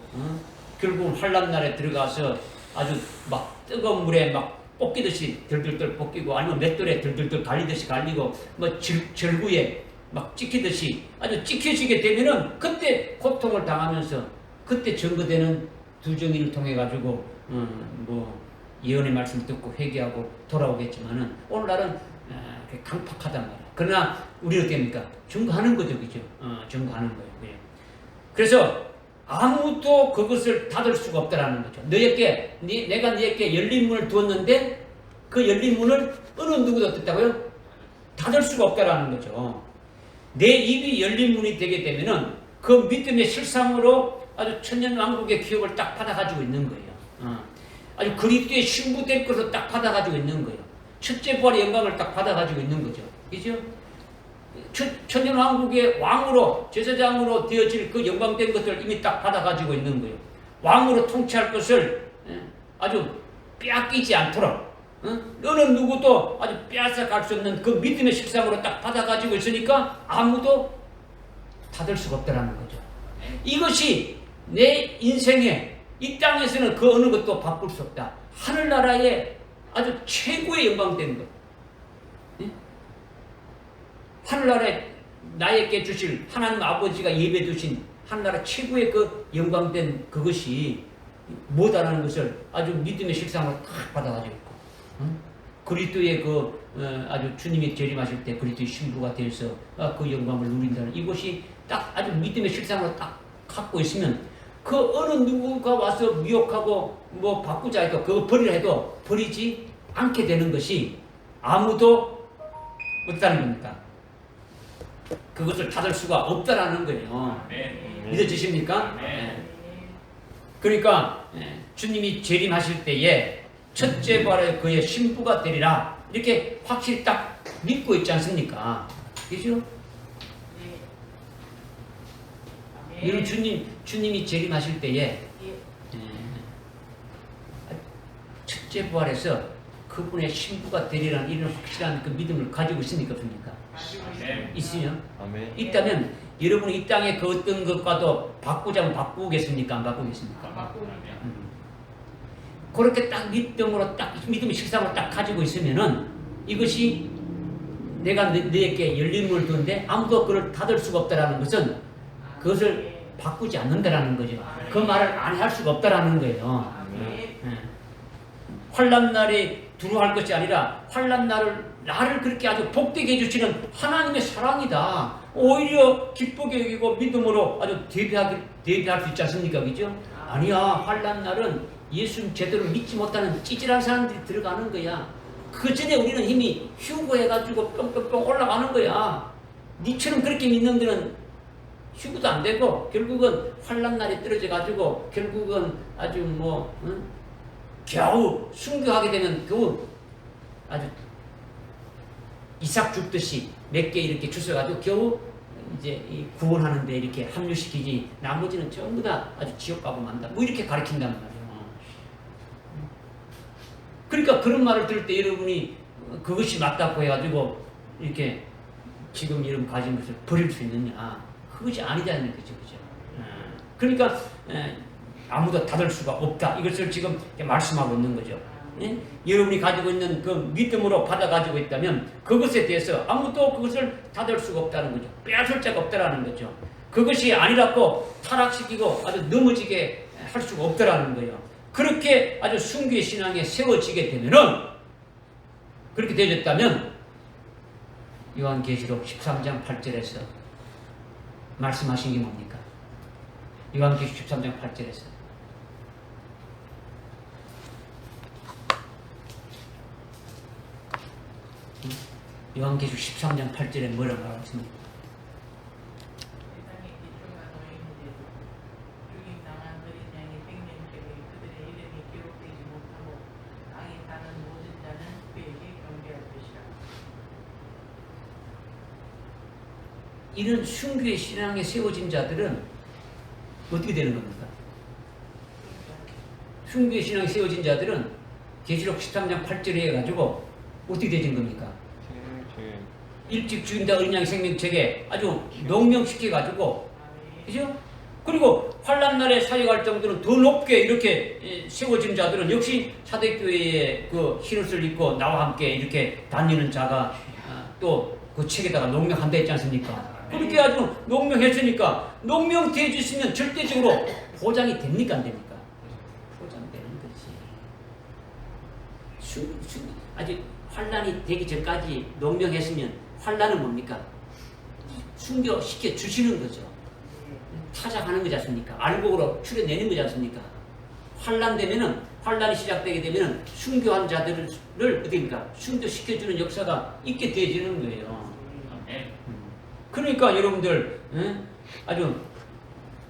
결국 환란날에 들어가서 아주 막 뜨거운 물에 막 볶이듯이 들들들 볶이고 아니면 맷돌에 들들들 갈리듯이 갈리고 절구에 막 찍히듯이 아주 찍혀지게 되면은 그때 고통을 당하면서 그때 증거되는 두 정인을 통해 가지고 예언의 말씀을 듣고 회개하고 돌아오겠지만은 오늘날은 강팍하단 말이야. 그러나 우리는 어떻습니까? 증거하는 거죠, 그죠? 증거하는 거예요. 그래. 그래서 아무도 그것을 닫을 수가 없다라는 거죠. 내가 너에게 열린 문을 두었는데 그 열린 문을 어느 누구도 닫다고요? 닫을 수가 없다라는 거죠. 내 입이 열린 문이 되게 되면은 그 믿음의 실상으로 아주 천년왕국의 기업을 딱 받아가지고 있는 거예요. 아주 그리스도의 신부될 것을 딱 받아가지고 있는 거예요. 첫째 부활의 영광을 딱 받아가지고 있는 거죠. 그죠? 천년왕국의 왕으로 제사장으로 되어질 그 영광된 것들을 이미 딱 받아가지고 있는 거예요. 왕으로 통치할 것을 아주 빼앗기지 않도록 어느 누구도 아주 빼앗아갈 수 없는 그 믿음의 실상으로 딱 받아가지고 있으니까 아무도 닫을 수가 없다는 거죠. 이것이 내 인생에 이 땅에서는 그 어느 것도 바꿀 수 없다. 하늘나라의 아주 최고의 영광된 것. 하늘나라에 나에게 주실 하나님 아버지가 예배 두신 하나나라 최고의 그 영광된 그것이 뭐다라는 것을 아주 믿음의 실상으로 딱 받아가지고 있고, 그리스도의 아주 주님이 재림하실 때 그리스도의 신부가 되어서 그 영광을 누린다는 이것이 딱 아주 믿음의 실상으로 딱 갖고 있으면 그 어느 누구가 와서 미혹하고 뭐 바꾸자 해도 그거 버리라 해도 버리지 않게 되는 것이 아무도 없다는 겁니까? 그것을 닫을 수가 없다라는 거예요. 믿어지십니까? 네. 그러니까 주님이 재림하실 때에 첫째 부활에 그의 신부가 되리라 이렇게 확실히 딱 믿고 있지 않습니까? 그죠? 여러분 주님이 재림하실 때에 첫째 부활에서 그분의 신부가 되리라는 이런 확실한 그 믿음을 가지고 있습니까? 없습니까? 있으면 아멘. 있다면 여러분이 이 땅의 그 어떤 것과도 바꾸자면 바꾸겠습니까? 안 바꾸겠습니까? 그렇게 딱 믿음으로 딱 믿음의 실상으로 딱 가지고 있으면은 이것이 내가 너에게 열린 문을 두는데 아무도 그걸 닫을 수가 없다라는 것은 그것을 바꾸지 않는다라는 거죠. 그 말을 안 할 수가 없다라는 거예요. 환난 날이 두루할 것이 아니라 환난 나를 그렇게 아주 복되게 해주시는 하나님의 사랑이다. 오히려 기쁘게 여기고 믿음으로 아주 대비할 수 있지 않습니까? 그죠? 아니야. 환난 날은 예수 제대로 믿지 못하는 찌질한 사람들이 들어가는 거야. 그 전에 우리는 이미 휴거해가지고 뿅뿅뿅 올라가는 거야. 니처럼 그렇게 믿는 데는 휴거도 안 되고 결국은 환난 날에 떨어져가지고 결국은 아주 겨우 순교하게 되면 겨우 아주 이삭 죽듯이 몇 개 이렇게 주워가지고 겨우 이제 구원하는데 이렇게 합류시키지 나머지는 전부 다 아주 지옥 가고 만다. 뭐 이렇게 가르친단 말이에요. 그러니까 그런 말을 들을 때 여러분이 그것이 맞다고 해가지고 이렇게 지금 여러분 가진 것을 버릴 수 있느냐? 그것이 아니다는 거죠, 그죠? 그러니까 아무도 닫을 수가 없다. 이것을 지금 말씀하고 있는 거죠. 예? 여러분이 가지고 있는 그 믿음으로 받아가지고 있다면 그것에 대해서 아무도 그것을 닫을 수가 없다는 거죠. 빼앗을 자가 없다라는 거죠. 그것이 아니라고 타락시키고 아주 넘어지게 할 수가 없다라는 거예요. 그렇게 아주 순교의 신앙에 세워지게 되면은 그렇게 되어졌다면 요한계시록 13장 8절에서 말씀하신 게 뭡니까? 요한계시록 13장 8절에서 요한계시록 13장 8절에 뭐라고 말했습니까? 세상에 기초가 놓여 있는데도 죽임 당한 어린 양의 생명책에 그들의 이름이 기록되지 못하고 땅에 사는 모든 자는 그에게 경배할 것이라. 이런 순교의 신앙에 세워진 자들은 어떻게 되는 겁니까? 순교의 신앙에 세워진 자들은 계시록 13장 8절에 해가지고 어떻게 되진 겁니까? 일찍 죽인다 어린 양의 생명책에 아주 농명시켜가지고, 그죠? 그리고 환난날에 사역할 정도는 더 높게 이렇게 세워진 자들은 역시 사대교회의 그 흰옷을 입고 나와 함께 이렇게 다니는 자가 또 그 책에다가 농명한다 했지 않습니까? 그렇게 아주 농명했으니까 농명돼 주시면 절대적으로 보장이 됩니까? 안 됩니까? 보장되는 거지. 아직 환난이 되기 전까지 농명했으면 환난은 뭡니까? 순교시켜 주시는 거죠. 타작하는 거지 않습니까? 알곡으로 추려내는 거지 않습니까? 환난이 시작되게 되면은 순교한 자들을 어떻게입니까? 순교시켜주는 역사가 있게 되어지는 거예요. 그러니까 여러분들 아주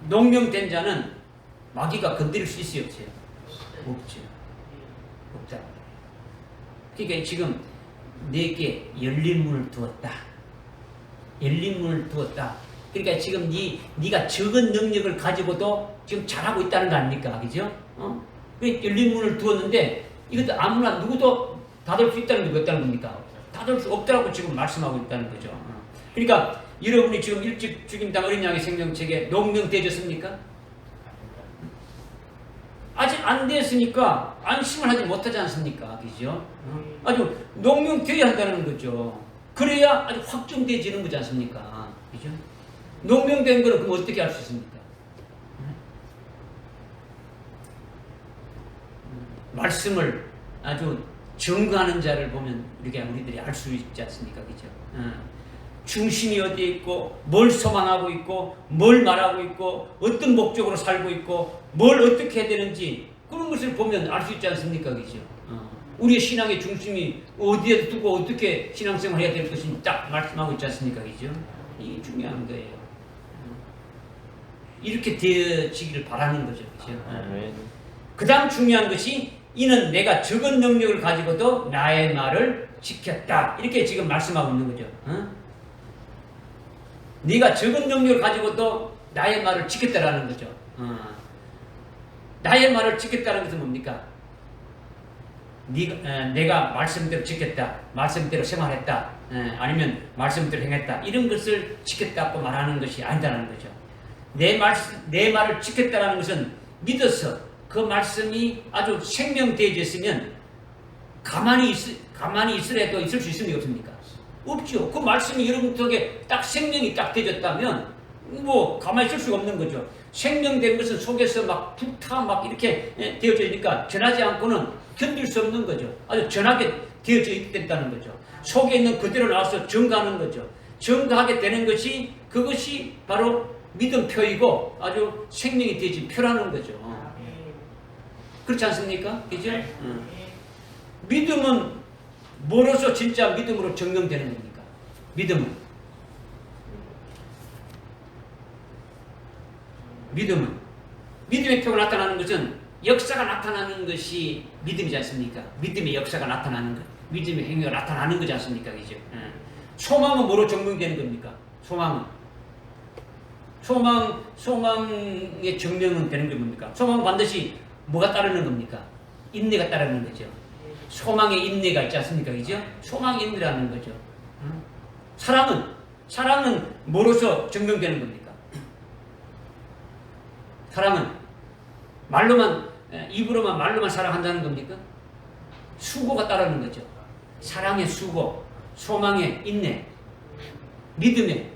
농명된 자는 마귀가 건드릴 수 있어요, 없어요? 없죠. 없다. 그러니까 지금 내게 열린 문을 두었다. 열린 문을 두었다. 그러니까 지금 네가 적은 능력을 가지고도 지금 잘하고 있다는 거 아닙니까? 그죠? 열린 문을 두었는데 이것도 아무나 누구도 닫을 수 있다는 게 없다는 겁니까? 닫을 수 없다고 지금 말씀하고 있다는 거죠. 그러니까 여러분이 지금 일찍 죽임당 어린 양의 생명책에 농명되셨습니까? 아직 안 됐으니까 안심을 하지 못하지 않습니까? 그죠? 아주 농명되어야 한다는 거죠. 그래야 아주 확정되어지는 거지 않습니까? 그죠? 농명된 거는 그럼 어떻게 알 수 있습니까? 말씀을 아주 증거하는 자를 보면 우리들이 알 수 있지 않습니까? 그죠? 중심이 어디에 있고, 뭘 소망하고 있고, 뭘 말하고 있고, 어떤 목적으로 살고 있고, 뭘 어떻게 해야 되는지 그런 것을 보면 알 수 있지 않습니까? 그죠? 우리의 신앙의 중심이 어디에 두고 어떻게 신앙생활 해야 될 것인지 딱 말씀하고 있지 않습니까? 그죠? 이게 중요한 거예요. 이렇게 되어지기를 바라는 거죠. 그죠? 그 다음 중요한 것이 이는 내가 적은 능력을 가지고도 나의 말을 지켰다. 이렇게 지금 말씀하고 있는 거죠. 네가 적은 능력을 가지고도 나의 말을 지켰다라는 거죠. 나의 말을 지켰다는 것은 뭡니까? 내가 말씀대로 지켰다, 말씀대로 생활했다, 아니면 말씀대로 행했다, 이런 것을 지켰다고 말하는 것이 아니다라는 거죠. 내 말을 지켰다라는 것은 믿어서 그 말씀이 아주 생명되어졌으면 가만히 있으래도 있을 수 있습니까? 없습니까? 없죠. 그 말씀이 여러분 속에 딱 생명이 딱 되어졌다면 뭐 가만히 있을 수가 없는 거죠. 생명된 것은 속에서 막 불타 막 이렇게 되어지니까 전하지 않고는 견딜 수 없는 거죠. 아주 전하게 되어져 있다는 거죠. 속에 있는 그대로 나와서 증거하는 거죠. 증거하게 되는 것이 그것이 바로 믿음표이고 아주 생명이 되어진 표라는 거죠. 그렇지 않습니까? 그죠? 믿음은 뭐로서 진짜 믿음으로 증명되는 겁니까? 믿음의 표가 나타나는 것은 역사가 나타나는 것이 믿음이지 않습니까? 믿음의 역사가 나타나는 것, 믿음의 행위가 나타나는 거지 않습니까? 그죠? 소망은 뭐로 증명되는 겁니까? 소망의 증명은 되는 게 뭡니까? 소망은 반드시 뭐가 따르는 겁니까? 인내가 따르는 거죠. 소망에 인내가 있지 않습니까? 그죠? 소망의 인내라는 거죠. 사랑은 뭐로서 증명되는 겁니까? 사랑은 입으로만 말로만 사랑한다는 겁니까? 수고가 따르는 거죠. 사랑의 수고, 소망의 인내, 믿음의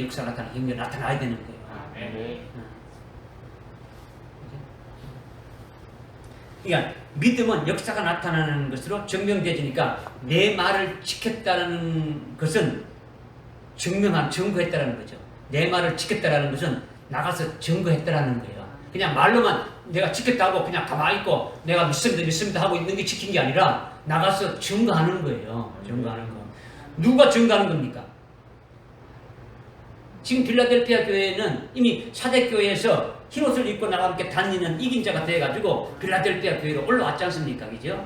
역사가 나타나야 되는 거예요. 그러니까 믿음은 역사가 나타나는 것으로 증명되지니까 내 말을 지켰다는 것은 증거했다는 거죠. 내 말을 지켰다는 것은 나가서 증거했다는 거예요. 그냥 말로만 내가 지켰다고 그냥 가만히 있고 내가 믿습니다 하고 있는 게 지킨 게 아니라 나가서 증거하는 거예요. 증거하는 거. 누가 증거하는 겁니까? 지금 빌라델피아 교회는 이미 사대교회에서 흰옷을 입고 나와 함께 다니는 이긴 자가 돼가지고 빌라델피아 교회로 올라왔지 않습니까? 그죠?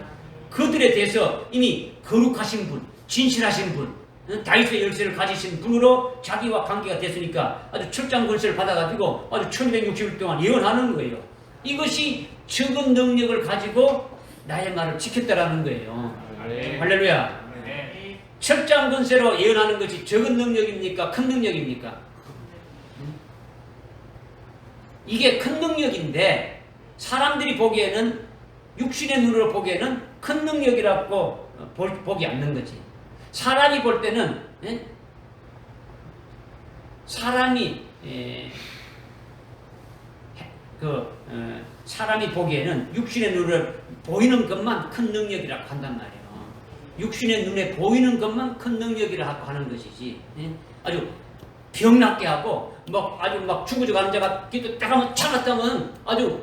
그들에 대해서 이미 거룩하신 분, 진실하신 분, 다윗의 열쇠를 가지신 분으로 자기와 관계가 됐으니까 아주 철장 권세를 받아가지고 아주 1260일 동안 예언하는 거예요. 이것이 적은 능력을 가지고 나의 말을 지켰다라는 거예요. 할렐루야. 철장 권세로 예언하는 것이 적은 능력입니까? 큰 능력입니까? 이게 큰 능력인데 사람들이 보기에는 육신의 눈으로 보기에는 큰 능력이라고 보기 않는 거지. 사람이 볼 때는 사람이 보기에는 육신의 눈으로 보이는 것만 큰 능력이라고 한단 말이에요. 육신의 눈에 보이는 것만 큰 능력이라고 하는 것이지. 아주 병낫게 하고 아주 죽어져가는 자가 기도 딱 하면 차갔다면 아주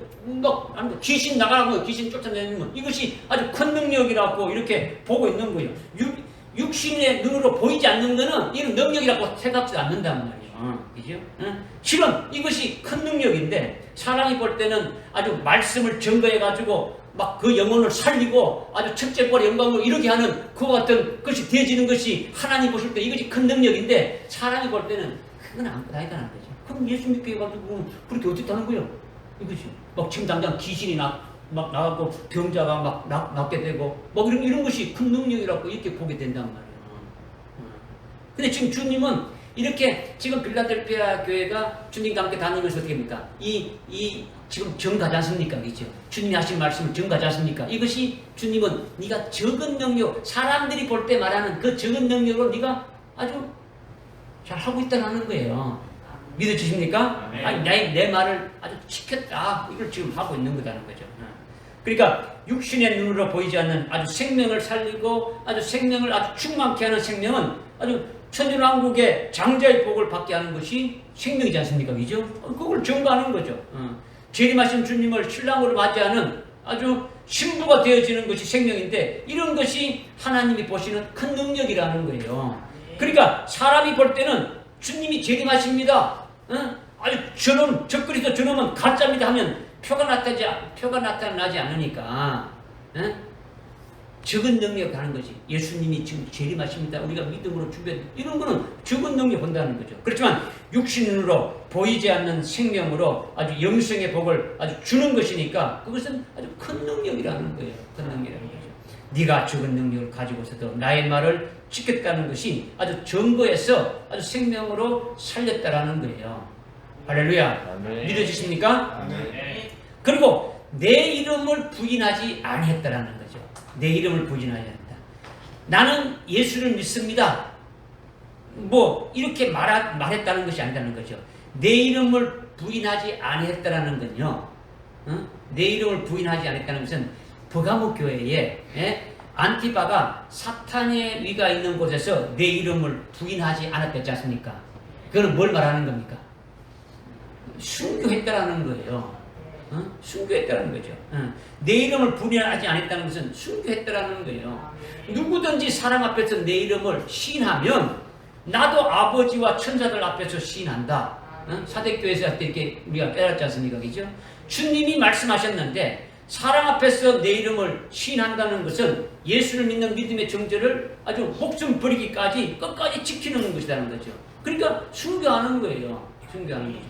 귀신 나가고 귀신 쫓아내면 이것이 아주 큰 능력이라고 이렇게 보고 있는 거예요. 육신의 눈으로 보이지 않는 것은 이런 능력이라고 생각지 않는단 말이에요. 그죠? 실은 이것이 큰 능력인데 사람이 볼 때는 아주 말씀을 증거해가지고 그 영혼을 살리고 아주 첫째벌의 영광으로 이렇게 하는 그와 같은 것이 되어지는 것이 하나님 보실 때 이것이 큰 능력인데 사람이 볼 때는 그건 아무것도 아니다는 거죠. 그럼 예수 믿게 해가지고 그렇게 어떻게 하는 거예요? 이것이 지금 당장 귀신이 나가고 병자가 낫게 되고 이런 것이 큰 능력이라고 이렇게 보게 된단 말이에요. 근데 지금 주님은 이렇게 지금 빌라델피아 교회가 주님과 함께 다니면서 어떻게 합니까? 이 지금 정가지 않습니까? 그죠? 주님이 하신 말씀을 정가지 않습니까? 이것이 주님은 네가 적은 능력, 사람들이 볼 때 말하는 그 적은 능력으로 네가 아주 잘 하고 있다는 거예요. 믿어지십니까? 네. 아니, 내 말을 아주 지켰다. 이걸 지금 하고 있는 거다는 거죠. 그러니까 육신의 눈으로 보이지 않는 아주 생명을 살리고 아주 생명을 아주 충만케 하는 생명은 아주 천주왕국의 장자의 복을 받게 하는 것이 생명이지 않습니까? 그죠? 그걸 증거하는 거죠. 재림하신 주님을 신랑으로 맞이하는 아주 신부가 되어지는 것이 생명인데 이런 것이 하나님이 보시는 큰 능력이라는 거예요. 그러니까 사람이 볼 때는 주님이 재림하십니다. 아주 저놈, 적그리스도 저놈은 가짜입니다 하면 표가 나타나지 않으니까 적은 능력 하는 거지. 예수님이 지금 재림하십니다. 우리가 믿음으로 주변 이런 거는 적은 능력 본다는 거죠. 그렇지만 육신으로 보이지 않는 생명으로 아주 영생의 복을 아주 주는 것이니까 그것은 아주 큰 능력이라는 거예요. 큰 능력이라는 거죠. 네가 적은 능력을 가지고서도 나의 말을 지켰다는 것이 아주 증거에서 아주 생명으로 살렸다라는 거예요. 할렐루야. 아멘. 믿어지십니까? 네. 그리고 내 이름을 부인하지 아니했다라는 거죠. 내 이름을 부인하지 않는다. 나는 예수를 믿습니다. 뭐 이렇게 말했다는 것이 아니라는 거죠. 내 이름을 부인하지 아니했다라는 건요. 내 이름을 부인하지 않았다는 것은 버가모 교회에 안티바가 사탄의 위가 있는 곳에서 내 이름을 부인하지 않았지 않습니까? 그건 뭘 말하는 겁니까? 순교했다라는 거예요. 순교했다는 거죠. 내 이름을 부인하지 않았다는 것은 순교했다라는 거예요. 누구든지 사람 앞에서 내 이름을 시인하면 나도 아버지와 천사들 앞에서 시인한다. 사대교회에서 할 때 이렇게 우리가 깨닫지 않습니까? 그죠? 주님이 말씀하셨는데 사람 앞에서 내 이름을 시인한다는 것은 예수를 믿는 믿음의 정죄를 아주 목숨 버리기까지 끝까지 지키는 것이라는 거죠. 그러니까 순교하는 거예요. 순교하는 거죠.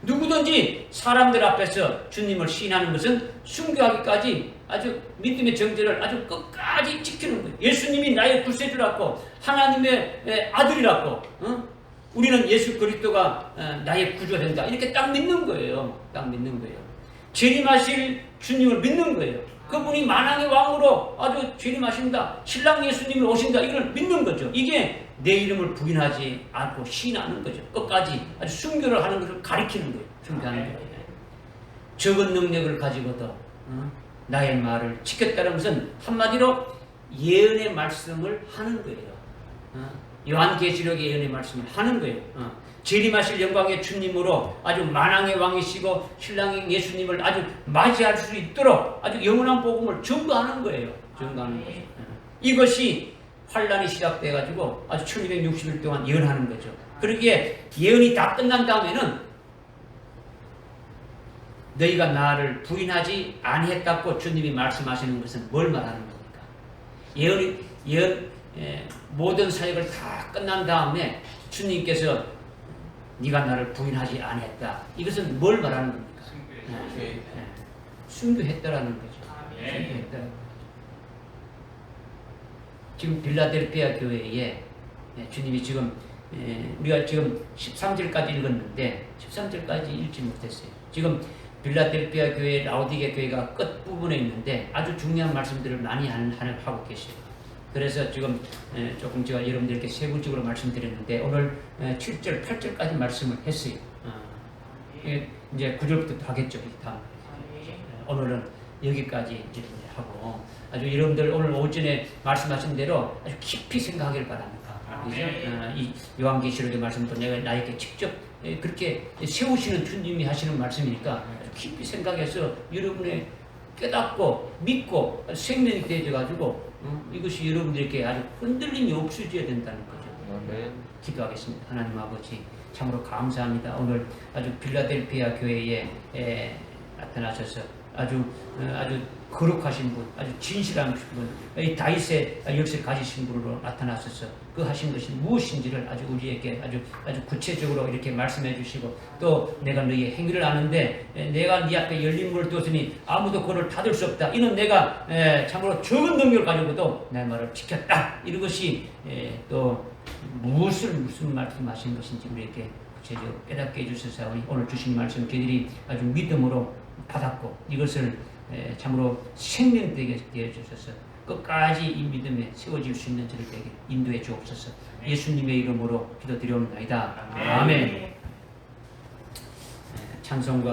누구든지 사람들 앞에서 주님을 시인하는 것은 순교하기까지 아주 믿음의 정죄를 아주 끝까지 지키는 거예요. 예수님이 나의 구세주라고 하나님의 아들이라고 우리는 예수 그리스도가 나의 구주가 된다. 이렇게 딱 믿는 거예요. 딱 믿는 거예요. 재림하실 주님을 믿는 거예요. 그분이 만왕의 왕으로 아주 재림하신다. 신랑 예수님을 오신다. 이걸 믿는 거죠. 이게 내 이름을 부인하지 않고 시인하는 거죠. 끝까지 아주 순교를 하는 것을 가리키는 거예요. 순교하는 거예요. 적은 능력을 가지고도 나의 말을 지켰다는 것은 한마디로 예언의 말씀을 하는 거예요. 요한계시록의 예언의 말씀을 하는 거예요. 재림하실 영광의 주님으로 아주 만왕의 왕이시고 신랑인 예수님을 아주 맞이할 수 있도록 아주 영원한 복음을 증거하는 거예요. 증거하는 거죠. 이것이 환란이 시작돼가지고 아주 1260일 동안 예언하는 거죠. 그러기에 예언이 다 끝난 다음에는 너희가 나를 부인하지 아니했다고 주님이 말씀하시는 것은 뭘 말하는 겁니까? 모든 사역을 다 끝난 다음에 주님께서 네가 나를 부인하지 아니했다. 이것은 뭘 말하는 겁니까? 순교했다라는 거죠. 순교했다라는 거죠. 지금 빌라델피아 교회에 주님이 지금 우리가 지금 13절까지 읽었는데 13절까지 읽지 못했어요. 지금 빌라델피아 교회, 라오디게 교회가 끝부분에 있는데 아주 중요한 말씀들을 많이 하고 계세요. 그래서 지금 조금 제가 여러분들께 세부적으로 말씀드렸는데 오늘 7절, 8절까지 말씀을 했어요. 이제 9절부터 하겠죠. 다음. 오늘은 여기까지 하고 아주 여러분들 오늘 오전에 말씀하신 대로 아주 깊이 생각하길 바랍니다. 그죠? 이 요한계시록의 말씀도 내가 나에게 직접 그렇게 세우시는 주님이 하시는 말씀이니까 아주 깊이 생각해서 여러분의 깨닫고 믿고 생명이 되어져가지고 이것이 여러분들에게 아주 흔들림이 없어져야 된다는 거죠. 기도하겠습니다. 하나님 아버지 참으로 감사합니다. 오늘 아주 빌라델피아 교회에 나타나셔서 아주 거룩하신 분, 아주 진실한 분, 이 다윗의 역사를 가지신 분으로 나타나셔서 그 하신 것이 무엇인지를 아주 우리에게 아주 구체적으로 이렇게 말씀해 주시고 또 내가 너희의 행위를 아는데 내가 네 앞에 열린 문을 두었으니 아무도 그를 닫을 수 없다. 이는 내가 참으로 적은 능력을 가지고도 내 말을 지켰다. 이런 것이 또 무슨 말씀하신 것인지 우리에게 구체적으로 깨닫게 해주셔서 오늘 주신 말씀 저희들이 아주 믿음으로 받았고 이것을 참으로 생명되게 되어 주셔서 끝까지 이 믿음에 세워질 수 있는 저를 되게 인도해 주옵소서. 예수님의 이름으로 기도드리옵나이다. 아멘. 찬송가